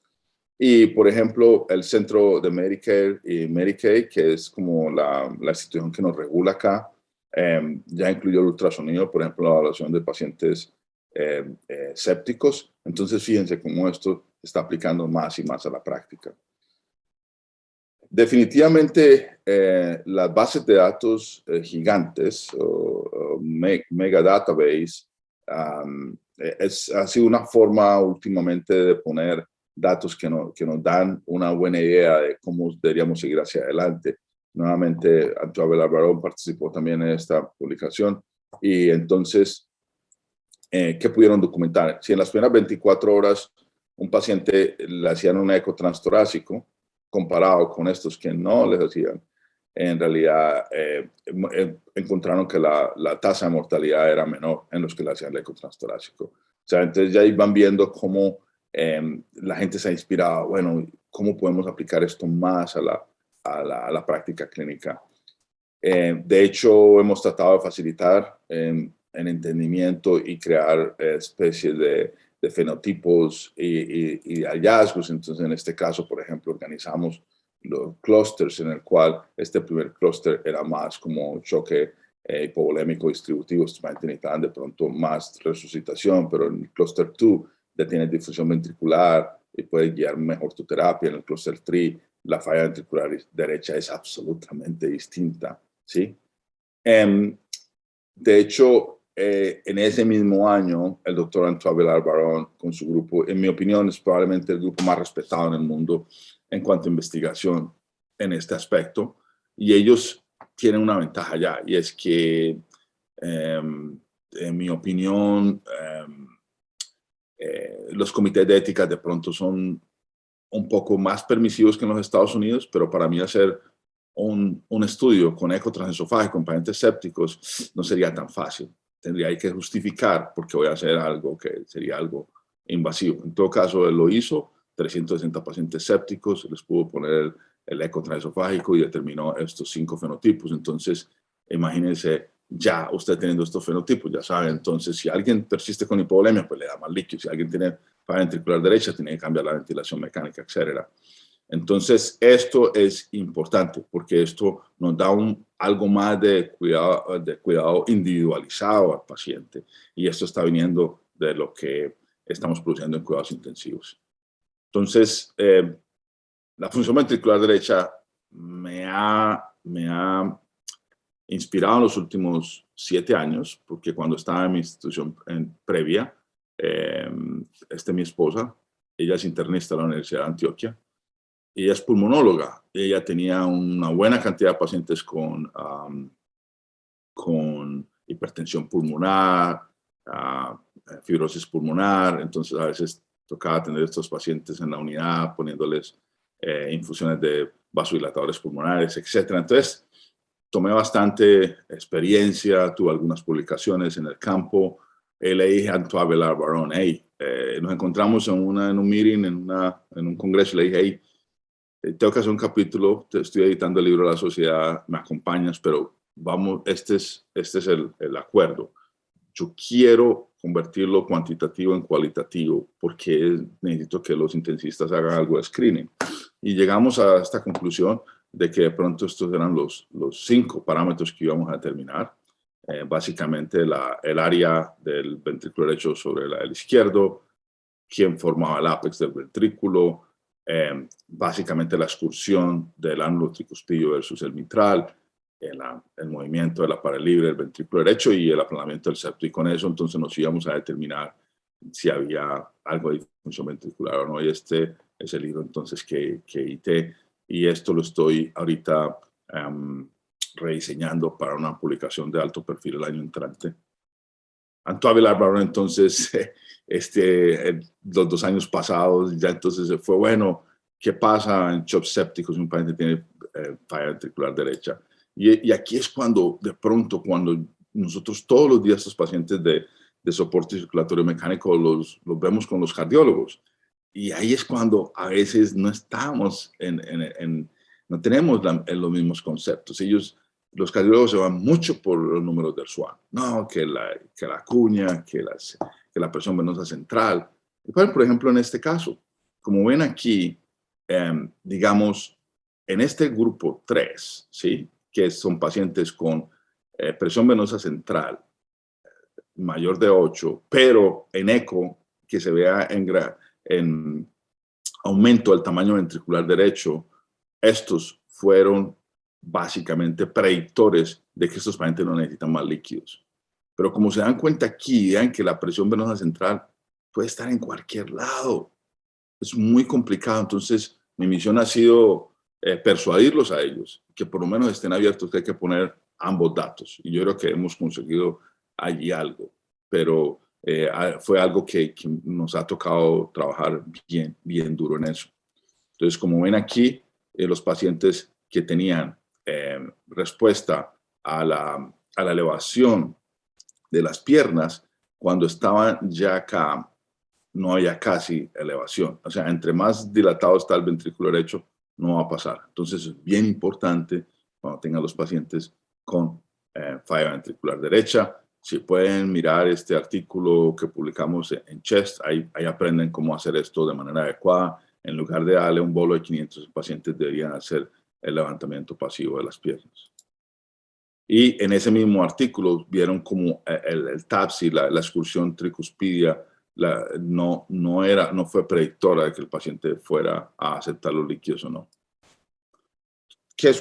Y, por ejemplo, el Centro de Medicare y Medicaid, que es como la institución que nos regula acá, ya incluyó el ultrasonido, por ejemplo, la evaluación de pacientes sépticos. Entonces, fíjense cómo esto se está aplicando más y más a la práctica. Definitivamente, las bases de datos gigantes o mega database ha sido una forma últimamente de poner datos que nos dan una buena idea de cómo deberíamos seguir hacia adelante. Nuevamente, Antoine Belar-Barón participó también en esta publicación y entonces, ¿qué pudieron documentar? Si en las primeras 24 horas un paciente le hacían un eco transtorácico, comparado con estos que no les hacían, en realidad encontraron que la tasa de mortalidad era menor en los que le hacían el eco transtorácico. O sea, entonces ya van viendo cómo la gente se ha inspirado, bueno, cómo podemos aplicar esto más a la práctica clínica. De hecho, hemos tratado de facilitar en entendimiento y crear especies de fenotipos y hallazgos. Entonces, en este caso, por ejemplo, organizamos los clústeres en el cual este primer clúster era más como choque hipovolémico distributivo. Estos necesitaban de pronto más resucitación, pero en el clúster 2 ya tienes difusión ventricular y puedes guiar mejor tu terapia. En el clúster 3 la falla ventricular derecha es absolutamente distinta, ¿sí? De hecho, en ese mismo año, el doctor Antoine Belar-Barón con su grupo, en mi opinión, es probablemente el grupo más respetado en el mundo en cuanto a investigación en este aspecto. Y ellos tienen una ventaja ya, y es que, en mi opinión, los comités de ética de pronto son un poco más permisivos que en los Estados Unidos, pero para mí hacer un estudio con eco transesofágico con pacientes sépticos no sería tan fácil. Tendría que justificar porque voy a hacer algo que sería algo invasivo. En todo caso, él lo hizo, 360 pacientes sépticos, les pudo poner el eco transesofágico y determinó estos 5 fenotipos. Entonces, imagínense ya usted teniendo estos fenotipos, ya sabe, entonces si alguien persiste con hipovolemia, pues le da más líquido. Si alguien tiene falla ventricular derecha, tiene que cambiar la ventilación mecánica, etc. Entonces, esto es importante porque esto nos da algo más de cuidado individualizado al paciente. Y esto está viniendo de lo que estamos produciendo en cuidados intensivos. Entonces, la función ventricular derecha me ha inspirado en los últimos 7 años, porque cuando estaba en mi institución previa, mi esposa, ella es internista de la Universidad de Antioquia, ella es pulmonóloga, ella tenía una buena cantidad de pacientes con hipertensión pulmonar, fibrosis pulmonar, entonces a veces tocaba atender a estos pacientes en la unidad, poniéndoles infusiones de vasodilatadores pulmonares, etc. Entonces, tomé bastante experiencia, tuve algunas publicaciones en el campo. Le dije a Antoine Villard-Barón, hey, nos encontramos en un meeting, en un congreso, le dije, hey, tengo que hacer un capítulo, estoy editando el libro de la sociedad, me acompañas, pero vamos, este es el acuerdo. Yo quiero convertirlo cuantitativo en cualitativo porque necesito que los intensistas hagan algo de screening. Y llegamos a esta conclusión de que de pronto estos eran los 5 parámetros que íbamos a determinar. Básicamente el área del ventrículo derecho sobre el izquierdo, quién formaba el ápex del ventrículo, básicamente la excursión del ángulo tricuspidio versus el mitral, el movimiento de la pared libre del ventrículo derecho y el aplanamiento del septo. Y con eso entonces nos íbamos a determinar si había algo de disfunción ventricular o no. Y este es el libro entonces que edité. Y esto lo estoy ahorita rediseñando para una publicación de alto perfil el año entrante. Antoine Villard-Barón entonces, los 2 años pasados, ya entonces se fue, bueno, ¿qué pasa en shock sépticos si un paciente tiene falla ventricular derecha? Y aquí es cuando, de pronto, cuando nosotros todos los días estos pacientes de soporte circulatorio mecánico los vemos con los cardiólogos. Y ahí es cuando a veces no estamos no tenemos los mismos conceptos. Los cardiólogos se van mucho por los números del Swan. No, que la cuña, que la presión venosa central. Por ejemplo, en este caso, como ven aquí, digamos, en este grupo 3, ¿sí? Que son pacientes con presión venosa central mayor de 8, pero en eco, que se vea en aumento del tamaño ventricular derecho, estos fueron básicamente predictores de que estos pacientes no necesitan más líquidos. Pero como se dan cuenta aquí, vean que la presión venosa central puede estar en cualquier lado. Es muy complicado. Entonces, mi misión ha sido persuadirlos a ellos, que por lo menos estén abiertos, que hay que poner ambos datos. Y yo creo que hemos conseguido allí algo. Pero fue algo que nos ha tocado trabajar bien duro en eso. Entonces, como ven aquí, los pacientes que tenían respuesta a la elevación de las piernas, cuando estaban ya acá, no había casi elevación. O sea, entre más dilatado está el ventrículo derecho, no va a pasar. Entonces, es bien importante cuando tengan los pacientes con falla ventricular derecha. Si pueden mirar este artículo que publicamos en CHEST, ahí aprenden cómo hacer esto de manera adecuada. En lugar de darle un bolo de 500 pacientes, deberían hacer el levantamiento pasivo de las piernas. Y en ese mismo artículo vieron como el TAPSI, la excursión tricuspidia, no fue predictora de que el paciente fuera a aceptar los líquidos o no.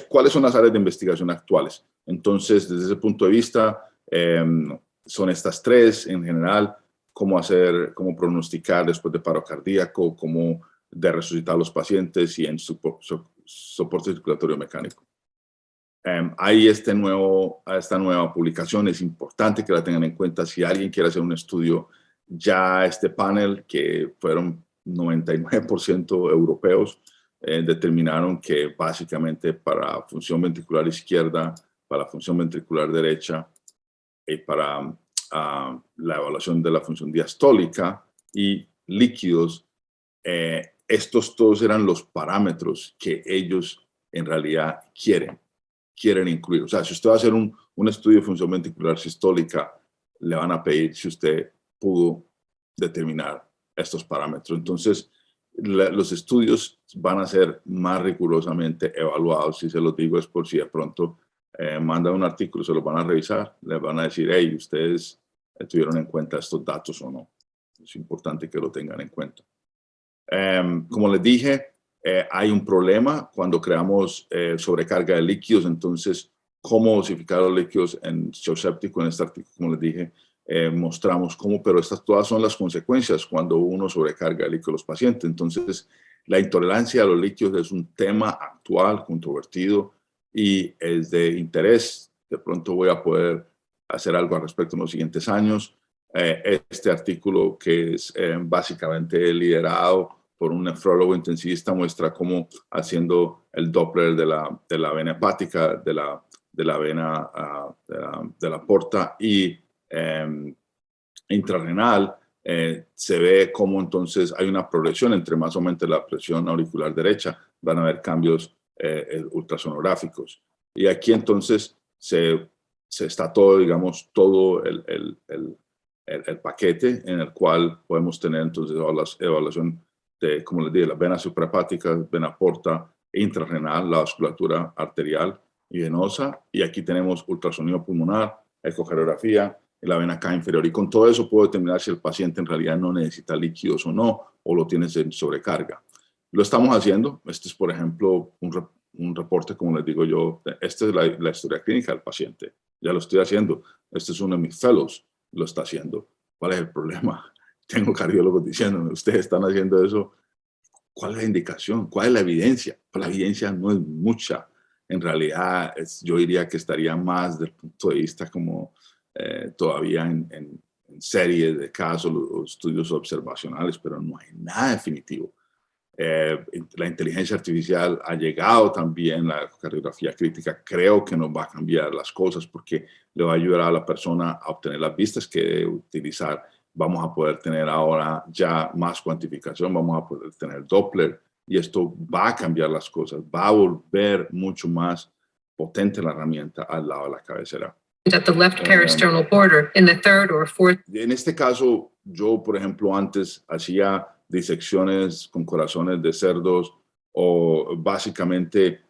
¿Cuáles son las áreas de investigación actuales? Entonces, desde ese punto de vista, son estas 3 en general: cómo pronosticar después de paro cardíaco, cómo de resucitar a los pacientes y en soporte circulatorio mecánico. Hay esta nueva publicación, es importante que la tengan en cuenta si alguien quiere hacer un estudio. Ya este panel, que fueron 99% europeos, determinaron que básicamente para función ventricular izquierda, para función ventricular derecha y para la evaluación de la función diastólica y líquidos, estos todos eran los parámetros que ellos en realidad quieren incluir. O sea, si usted va a hacer un estudio de función ventricular sistólica, le van a pedir si usted pudo determinar estos parámetros. Entonces, los estudios van a ser más rigurosamente evaluados. Si se los digo es por si de pronto mandan un artículo, se los van a revisar, les van a decir, hey, ustedes tuvieron en cuenta estos datos o no. Es importante que lo tengan en cuenta. Como les dije, hay un problema cuando creamos sobrecarga de líquidos. Entonces, cómo dosificar los líquidos en shock séptico, en este artículo, como les dije, mostramos cómo, pero estas todas son las consecuencias cuando uno sobrecarga de líquidos a los pacientes. Entonces, la intolerancia a los líquidos es un tema actual, controvertido, y es de interés. De pronto voy a poder hacer algo al respecto en los siguientes años. Este artículo, que es básicamente liderado por un nefrólogo intensivista, muestra cómo haciendo el Doppler de la vena hepática, de la vena de la porta y intrarrenal, se ve cómo entonces hay una progresión entre más aumente la presión auricular derecha, van a haber cambios ultrasonográficos. Y aquí entonces se está todo, digamos, todo el paquete en el cual podemos tener entonces la evaluación de, como les dije, la vena suprahepática, vena porta, intrarrenal, la vasculatura arterial y venosa. Y aquí tenemos ultrasonido pulmonar, ecocardiografía y la vena cava inferior. Y con todo eso puedo determinar si el paciente en realidad no necesita líquidos o no, o lo tiene en sobrecarga. Lo estamos haciendo. Este es, por ejemplo, un reporte, como les digo yo. Esta es la historia clínica del paciente. Ya lo estoy haciendo. Este es uno de mis fellows. Lo está haciendo. ¿Cuál es el problema? Tengo cardiólogos diciéndome, ustedes están haciendo eso. ¿Cuál es la indicación? ¿Cuál es la evidencia? Pues la evidencia no es mucha. En realidad, yo diría que estaría más desde el punto de vista como todavía en series de casos o estudios observacionales, pero no hay nada definitivo. La inteligencia artificial ha llegado también, la cardiografía crítica, creo que nos va a cambiar las cosas porque le va a ayudar a la persona a obtener las vistas que debe utilizar. Vamos a poder tener ahora ya más cuantificación, vamos a poder tener Doppler y esto va a cambiar las cosas, va a volver mucho más potente la herramienta al lado de la cabecera. At the left parasternal border in the third or fourth. En este caso, yo, por ejemplo, antes hacía disecciones con corazones de cerdos o básicamente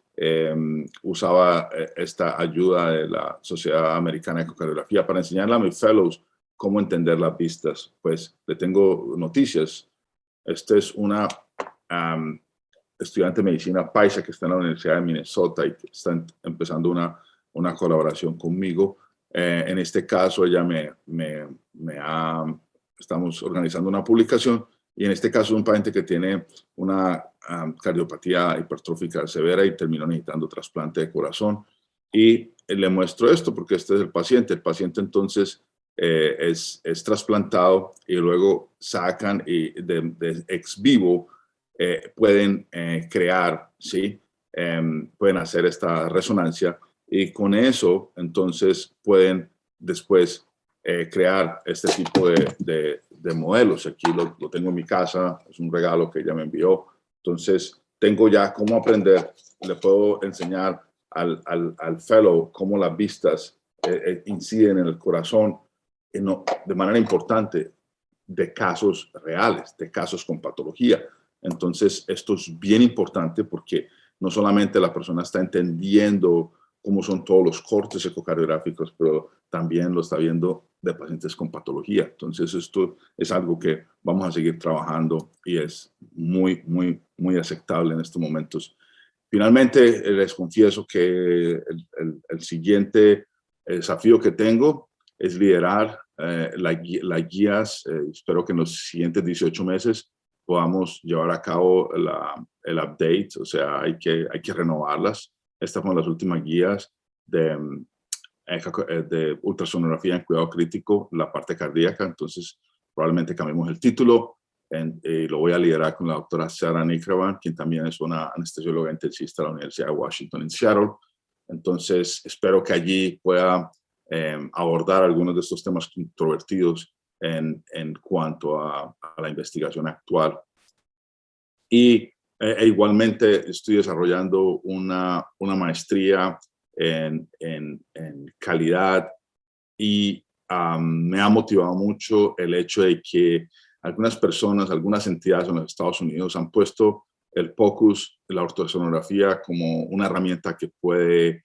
usaba esta ayuda de la Sociedad Americana de Ecocardiografía para enseñarle a mis fellows cómo entender las vistas. Pues le tengo noticias. Esta es una estudiante de medicina paisa que está en la Universidad de Minnesota y que está empezando una colaboración conmigo. En este caso, ella estamos organizando una publicación y en este caso un paciente que tiene una cardiopatía hipertrófica severa y terminó necesitando trasplante de corazón. Y le muestro esto porque este es el paciente. El paciente entonces es trasplantado y luego sacan y de ex vivo pueden crear, ¿sí? Pueden hacer esta resonancia y con eso entonces pueden después crear este tipo de modelos. Aquí lo tengo en mi casa, es un regalo que ella me envió. Entonces tengo ya cómo aprender, le puedo enseñar al fellow cómo las vistas inciden en el corazón de manera importante de casos reales, de casos con patología. Entonces esto es bien importante porque no solamente la persona está entendiendo cómo son todos los cortes ecocardiográficos, pero también lo está viendo de pacientes con patología. Entonces esto es algo que vamos a seguir trabajando y es muy, muy, muy aceptable en estos momentos. Finalmente, les confieso que el siguiente desafío que tengo es liderar las guías. Espero que en los siguientes 18 meses podamos llevar a cabo el update, o sea, hay que renovarlas. Estas fueron las últimas guías de ultrasonografía en cuidado crítico, la parte cardíaca, entonces probablemente cambiemos el título y lo voy a liderar con la doctora Sarah Nikravan, quien también es una anestesióloga intensivista de la Universidad de Washington en Seattle. Entonces espero que allí pueda abordar algunos de estos temas controvertidos en cuanto a la investigación actual. Y igualmente estoy desarrollando una maestría en calidad y me ha motivado mucho el hecho de que algunas personas, algunas entidades en los Estados Unidos han puesto el focus de la ortosonografía como una herramienta que puede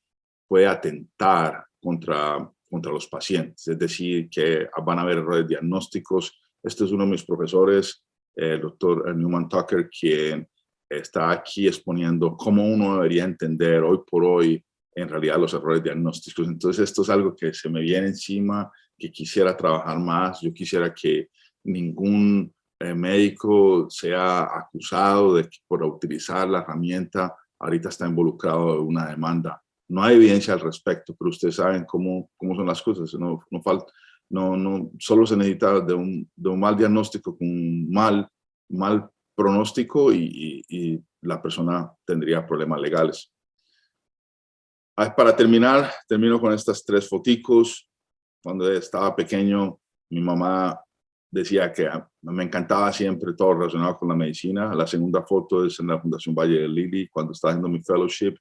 atentar contra los pacientes, es decir, que van a haber errores diagnósticos. Este es uno de mis profesores, el doctor Newman Tucker, quien está aquí exponiendo cómo uno debería entender hoy por hoy en realidad los errores diagnósticos. Entonces esto es algo que se me viene encima, que quisiera trabajar más. Yo quisiera que ningún médico sea acusado de que por utilizar la herramienta ahorita está involucrado en una demanda. No hay evidencia al respecto, pero ustedes saben cómo son las cosas. No solo se necesita de un mal diagnóstico con un mal pronóstico y la persona tendría problemas legales. Para terminar, termino con estas 3 foticos. Cuando estaba pequeño, mi mamá decía que me encantaba siempre todo relacionado con la medicina. La segunda foto es en la Fundación Valle del Lili, cuando estaba haciendo mi fellowship.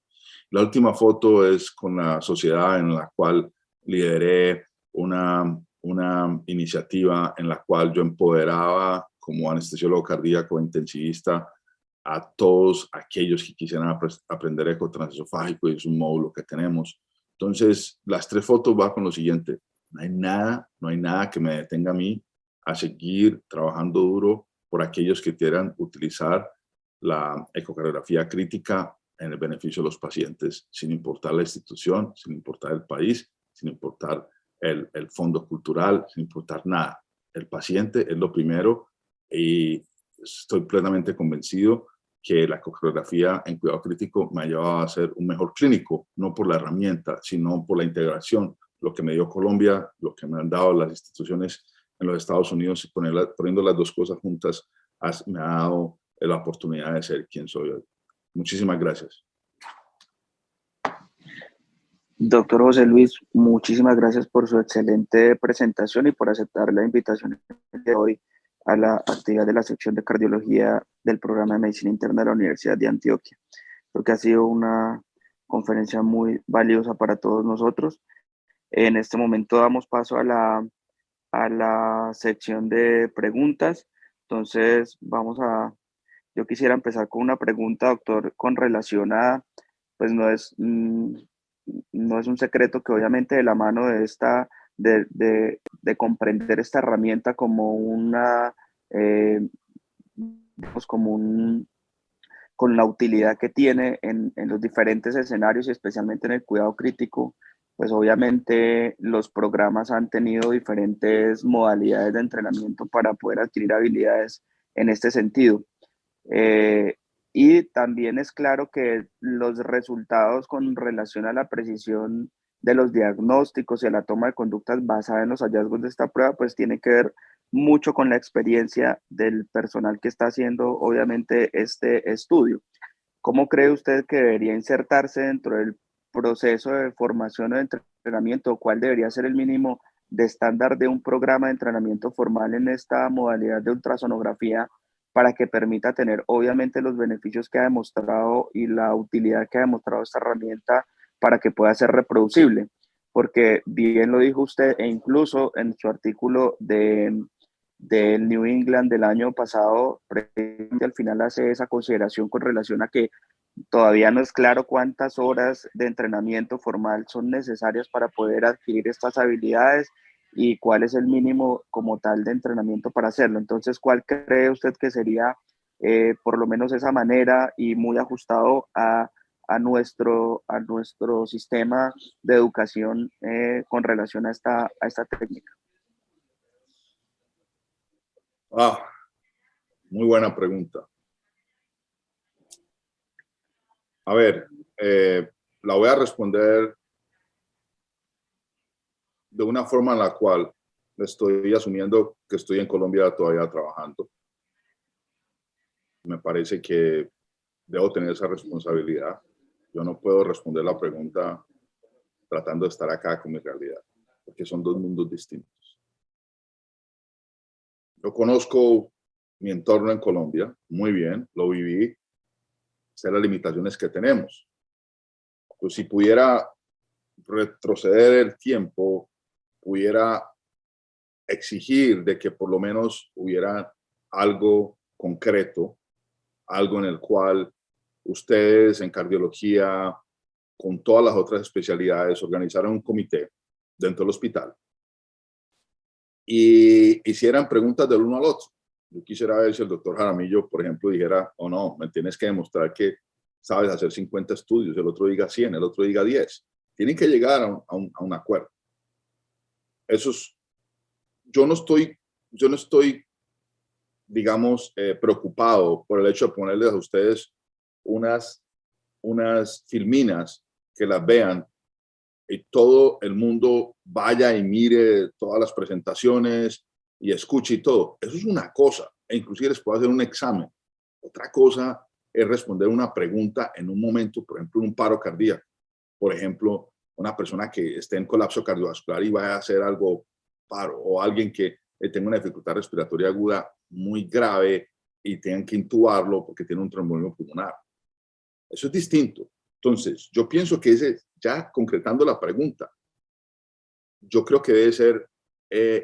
La última foto es con la sociedad en la cual lideré una iniciativa en la cual yo empoderaba como anestesiólogo cardíaco intensivista a todos aquellos que quisieran aprender eco transesofágico, y es un módulo que tenemos. Entonces, las 3 fotos van con lo siguiente. No hay nada que me detenga a mí a seguir trabajando duro por aquellos que quieran utilizar la ecocardiografía crítica en el beneficio de los pacientes, sin importar la institución, sin importar el país, sin importar el fondo cultural, sin importar nada. El paciente es lo primero y estoy plenamente convencido que la ecocardiografía en cuidado crítico me ha llevado a ser un mejor clínico, no por la herramienta, sino por la integración. Lo que me dio Colombia, lo que me han dado las instituciones en los Estados Unidos, y poniendo las 2 cosas juntas, me ha dado la oportunidad de ser quien soy hoy. Muchísimas gracias. Doctor José Luis, muchísimas gracias por su excelente presentación y por aceptar la invitación de hoy a la actividad de la sección de cardiología del programa de medicina interna de la Universidad de Antioquia. Creo que ha sido una conferencia muy valiosa para todos nosotros. En este momento damos paso a la sección de preguntas. Entonces, yo quisiera empezar con una pregunta, doctor, con relación a, pues no es un secreto que obviamente de la mano de de comprender esta herramienta como digamos, con la utilidad que tiene en los diferentes escenarios y especialmente en el cuidado crítico, pues obviamente los programas han tenido diferentes modalidades de entrenamiento para poder adquirir habilidades en este sentido. Y también es claro que los resultados con relación a la precisión de los diagnósticos y a la toma de conductas basada en los hallazgos de esta prueba, pues tiene que ver mucho con la experiencia del personal que está haciendo, obviamente, este estudio. ¿Cómo cree usted que debería insertarse dentro del proceso de formación o de entrenamiento? ¿Cuál debería ser el mínimo de estándar de un programa de entrenamiento formal en esta modalidad de ultrasonografía para que permita tener, obviamente, los beneficios que ha demostrado y la utilidad que ha demostrado esta herramienta para que pueda ser reproducible? Porque bien lo dijo usted, e incluso en su artículo del New England del año pasado, al final hace esa consideración con relación a que todavía no es claro cuántas horas de entrenamiento formal son necesarias para poder adquirir estas habilidades y cuál es el mínimo como tal de entrenamiento para hacerlo. Entonces, ¿cuál cree usted que sería por lo menos esa manera y muy ajustado a nuestro sistema de educación con relación a esta técnica? Muy buena pregunta. A ver, la voy a responder de una forma en la cual estoy asumiendo que estoy en Colombia todavía trabajando. Me parece que debo tener esa responsabilidad. Yo no puedo responder la pregunta tratando de estar acá con mi realidad, porque son 2 mundos distintos. Yo conozco mi entorno en Colombia muy bien, lo viví, sé las limitaciones que tenemos. Pues si pudiera retroceder el tiempo, pudiera exigir de que por lo menos hubiera algo concreto, algo en el cual ustedes en cardiología, con todas las otras especialidades, organizaran un comité dentro del hospital y hicieran preguntas del uno al otro. Yo quisiera ver si el doctor Jaramillo, por ejemplo, dijera, oh no, me tienes que demostrar que sabes hacer 50 estudios, el otro diga 100, el otro diga 10. Tienen que llegar a un acuerdo. Eso es, yo no estoy, digamos, preocupado por el hecho de ponerles a ustedes unas filminas que las vean y todo el mundo vaya y mire todas las presentaciones y escuche y todo. Eso es una cosa, e inclusive les puedo hacer un examen. Otra cosa es responder una pregunta en un momento, por ejemplo, en un paro cardíaco. Por ejemplo, una persona que esté en colapso cardiovascular y vaya a hacer algo paro, o alguien que tenga una dificultad respiratoria aguda muy grave y tengan que intubarlo porque tiene un tromboembolismo pulmonar. Eso es distinto. Entonces, yo pienso que ya concretando la pregunta, yo creo que debe ser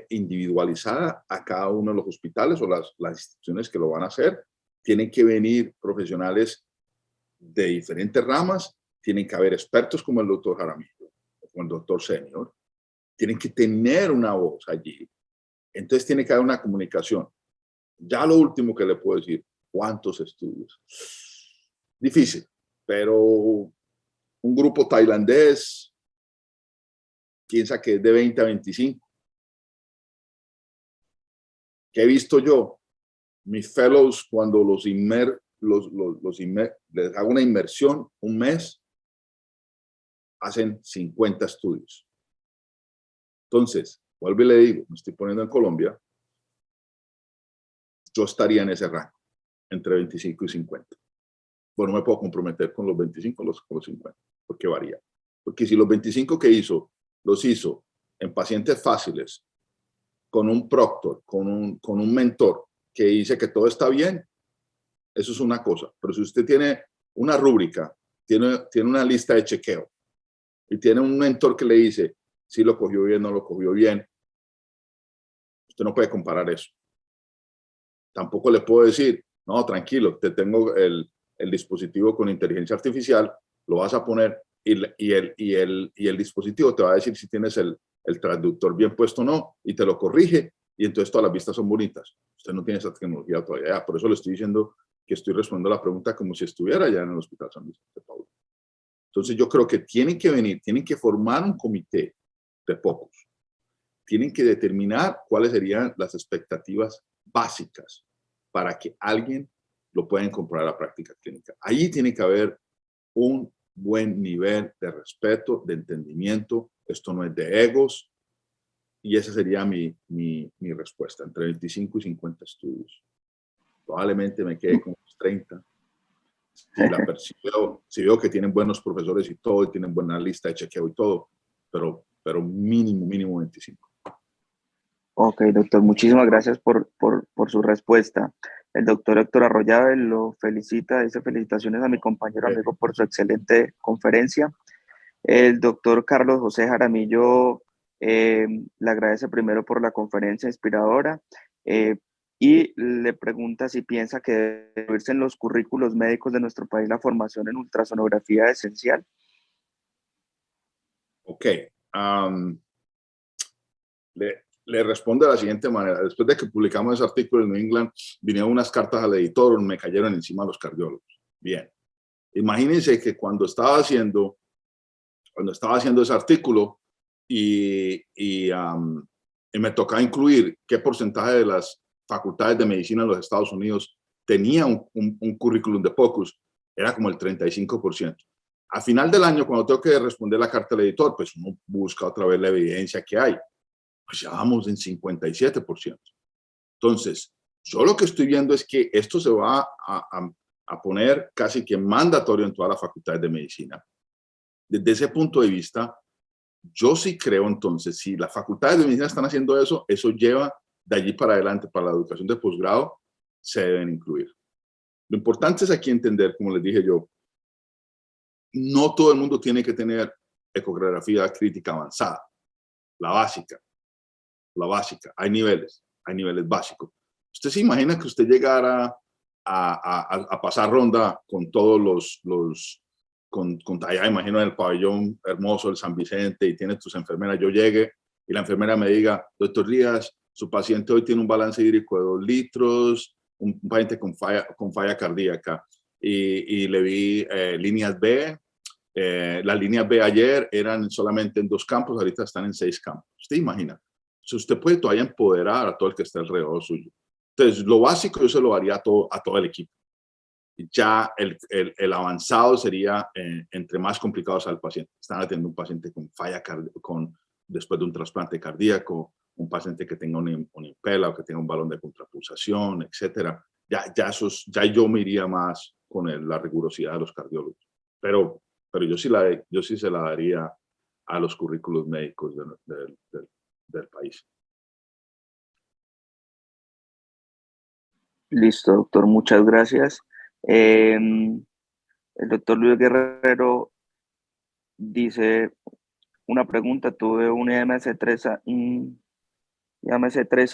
individualizada a cada uno de los hospitales o las instituciones que lo van a hacer. Tienen que venir profesionales de diferentes ramas, tienen que haber expertos como el doctor Jaramillo, como el doctor Senior, tienen que tener una voz allí. Entonces tiene que haber una comunicación. Ya lo último que le puedo decir, ¿cuántos estudios? Difícil, pero un grupo tailandés piensa que es de 20 a 25. ¿Qué he visto yo? Mis fellows, cuando les hago una inmersión un mes, hacen 50 estudios. Entonces, vuelvo y le digo, me estoy poniendo en Colombia, yo estaría en ese rango, entre 25 y 50. Bueno, no me puedo comprometer con los 25 con los 50, porque varía. Porque si los 25 que hizo, los hizo en pacientes fáciles, con un proctor, con un mentor, que dice que todo está bien, eso es una cosa. Pero si usted tiene una rúbrica, tiene una lista de chequeo, y tiene un mentor que le dice si lo cogió bien, no lo cogió bien, usted no puede comparar eso. Tampoco le puedo decir, no, tranquilo, te tengo el dispositivo con inteligencia artificial, lo vas a poner y el dispositivo te va a decir si tienes el traductor bien puesto o no, y te lo corrige, y entonces todas las vistas son bonitas. Usted no tiene esa tecnología todavía. Por eso le estoy diciendo que estoy respondiendo la pregunta como si estuviera ya en el Hospital San Vicente de Paúl. Entonces yo creo que tienen que venir, tienen que formar un comité de pocos. Tienen que determinar cuáles serían las expectativas básicas para que alguien lo pueda incorporar a la práctica clínica. Ahí tiene que haber un buen nivel de respeto, de entendimiento. Esto no es de egos. Y esa sería mi respuesta, entre 25 y 50 estudios. Probablemente me quede con los 30. Si veo que tienen buenos profesores y todo, y tienen buena lista de chequeo y todo, pero mínimo 25. Ok, doctor, muchísimas gracias por su respuesta. El doctor Héctor Arroyave lo felicita, dice felicitaciones a mi compañero amigo por su excelente conferencia. El doctor Carlos José Jaramillo le agradece primero por la conferencia inspiradora y le pregunta si piensa que debe incluirse en los currículos médicos de nuestro país la formación en ultrasonografía esencial. Ok. Le respondo de la siguiente manera. Después de que publicamos ese artículo en New England, vinieron unas cartas al editor, me cayeron encima los cardiólogos. Bien. Imagínense que cuando estaba haciendo ese artículo y me tocaba incluir qué porcentaje de las facultades de medicina en los Estados Unidos tenía un currículum de POCUS, era como el 35%. A final del año, cuando tengo que responder la carta al editor, pues uno busca otra vez la evidencia que hay. Pues ya vamos en 57%. Entonces, yo lo que estoy viendo es que esto se va a poner casi que mandatorio en todas las facultades de medicina. Desde ese punto de vista, yo sí creo entonces, si las facultades de medicina están haciendo eso, eso lleva de allí para adelante, para la educación de posgrado, se deben incluir. Lo importante es aquí entender, como les dije yo, no todo el mundo tiene que tener ecografía crítica avanzada, la básica. Hay niveles básicos. ¿Usted se imagina que usted llegara a pasar ronda con todos allá, imagino en el pabellón hermoso del San Vicente y tiene tus enfermeras, yo llegue y la enfermera me diga, doctor Díaz, su paciente hoy tiene un balance hídrico de 2 litros, un paciente con falla cardíaca y le vi líneas B. Las líneas B ayer eran solamente en 2 campos, ahorita están en 6 campos. ¿Usted imagina? Si usted puede todavía empoderar a todo el que esté alrededor suyo. Entonces, lo básico yo se lo haría a todo el equipo. Ya el avanzado sería entre más complicado sea el paciente. Están atendiendo un paciente con falla después de un trasplante cardíaco, un paciente que tenga una impela o que tenga un balón de contrapulsación, etcétera. ya yo me iría más con la rigurosidad de los cardiólogos. Pero yo sí se la daría a los currículos médicos del país. Listo, doctor, muchas gracias. El doctor Luis Guerrero dice una pregunta, tuve un IMC 3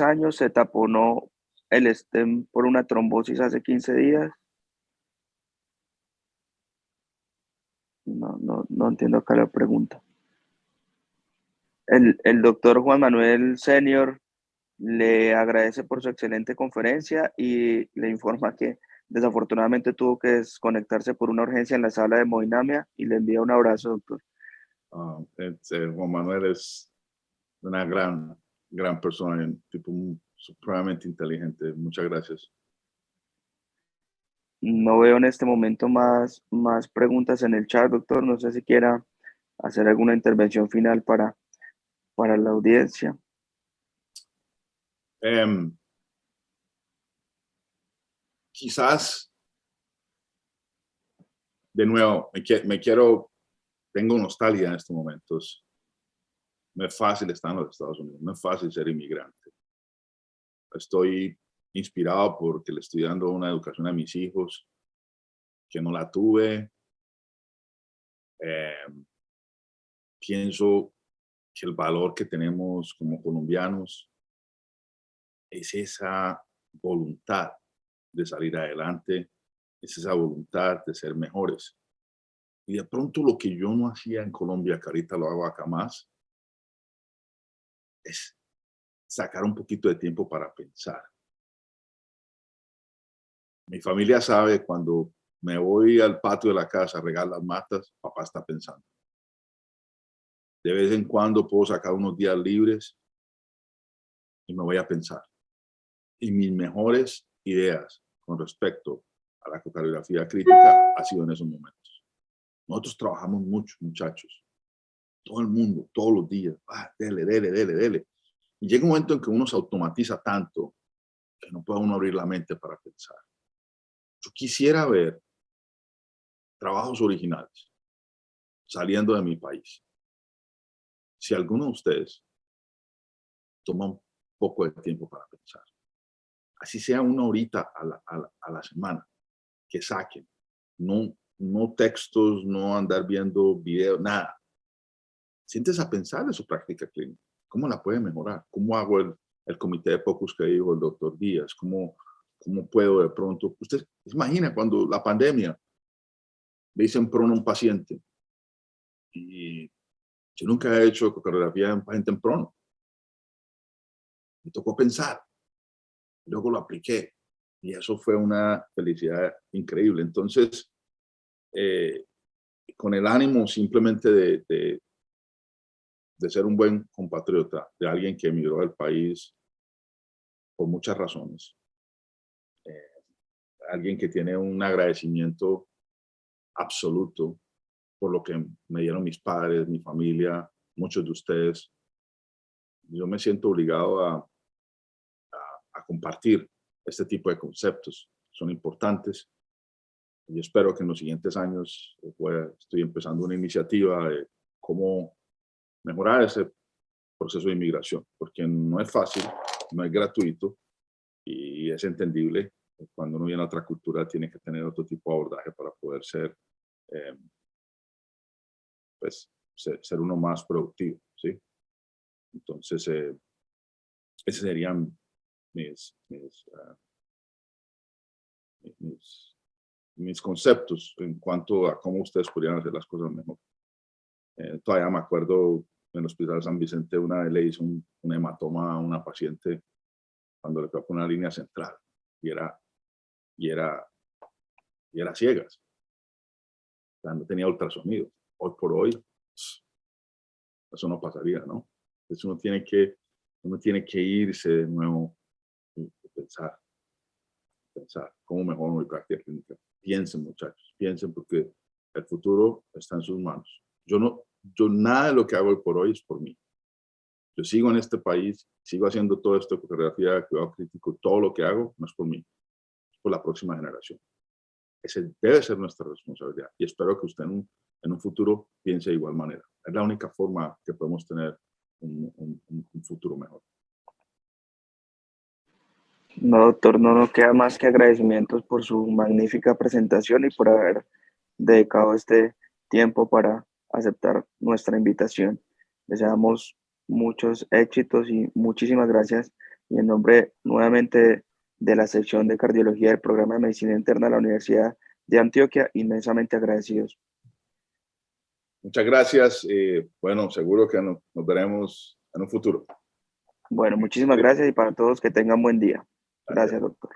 años, se taponó el stem por una trombosis hace 15 días. No entiendo acá la pregunta. El doctor Juan Manuel Senior le agradece por su excelente conferencia y le informa que desafortunadamente tuvo que desconectarse por una urgencia en la sala de hemodinamia y le envía un abrazo, doctor. Juan Manuel es una gran persona, un tipo supremamente inteligente. Muchas gracias. No veo en este momento más preguntas en el chat, doctor. No sé si quiera hacer alguna intervención final para la audiencia. Quizás, de nuevo, tengo nostalgia en estos momentos. No es fácil estar en los Estados Unidos, no es fácil ser inmigrante. Estoy inspirado porque le estoy dando una educación a mis hijos que no la tuve. Pienso que el valor que tenemos como colombianos es esa voluntad de salir adelante, es esa voluntad de ser mejores. Y de pronto lo que yo no hacía en Colombia, que ahorita lo hago acá más, es sacar un poquito de tiempo para pensar. Mi familia sabe cuando me voy al patio de la casa a regar las matas, papá está pensando. De vez en cuando puedo sacar unos días libres y me voy a pensar. Y mis mejores ideas con respecto a la ecocardiografía crítica ha sido en esos momentos. Nosotros trabajamos mucho, muchachos. Todo el mundo, todos los días. Dele. Y llega un momento en que uno se automatiza tanto que no puede uno abrir la mente para pensar. Yo quisiera ver trabajos originales saliendo de mi país. Si alguno de ustedes toma un poco de tiempo para pensar, así sea una horita a la semana, que saquen, no textos, no andar viendo videos, nada. Siéntese a pensar en su práctica clínica. ¿Cómo la puede mejorar? ¿Cómo hago el comité de POCUS que dijo el doctor Díaz? ¿Cómo puedo de pronto? Usted se imagina cuando la pandemia le dicen prono a un paciente y yo nunca he hecho ecocardiografía en paciente en prono. Me tocó pensar, luego lo apliqué y eso fue una felicidad increíble. Entonces, con el ánimo simplemente de ser un buen compatriota, de alguien que emigró del país por muchas razones, alguien que tiene un agradecimiento absoluto por lo que me dieron mis padres, mi familia, muchos de ustedes. Yo me siento obligado a compartir este tipo de conceptos. Son importantes y espero que en los siguientes años estoy empezando una iniciativa de cómo mejorar ese proceso de inmigración, porque no es fácil, no es gratuito y es entendible. Cuando uno viene a otra cultura tiene que tener otro tipo de abordaje para poder ser uno más productivo, ¿sí? Entonces, esos serían mis conceptos en cuanto a cómo ustedes podrían hacer las cosas mejor. Todavía me acuerdo en el Hospital San Vicente una vez le hizo un hematoma a una paciente cuando le tocó una línea central y era ciegas. O sea, no tenía ultrasonido. Hoy por hoy, eso no pasaría, ¿no? Entonces uno tiene que irse de nuevo y pensar cómo mejoro mi práctica clínica. Piensen, muchachos, piensen porque el futuro está en sus manos. Yo nada de lo que hago hoy por hoy es por mí. Yo sigo en este país, sigo haciendo todo esto, ecografía, cuidado crítico, todo lo que hago no es por mí. por la próxima generación. Ese debe ser nuestra responsabilidad y espero que usted en un futuro piense de igual manera. Es la única forma que podemos tener un futuro mejor. No, doctor, no nos queda más que agradecimientos por su magnífica presentación y por haber dedicado este tiempo para aceptar nuestra invitación. Deseamos muchos éxitos y muchísimas gracias. Y en nombre nuevamente de la sección de cardiología del programa de medicina interna de la Universidad de Antioquia, inmensamente agradecidos. Muchas gracias. Bueno, seguro que nos veremos en un futuro. Bueno, muchísimas gracias y para todos que tengan buen día. Gracias, doctor.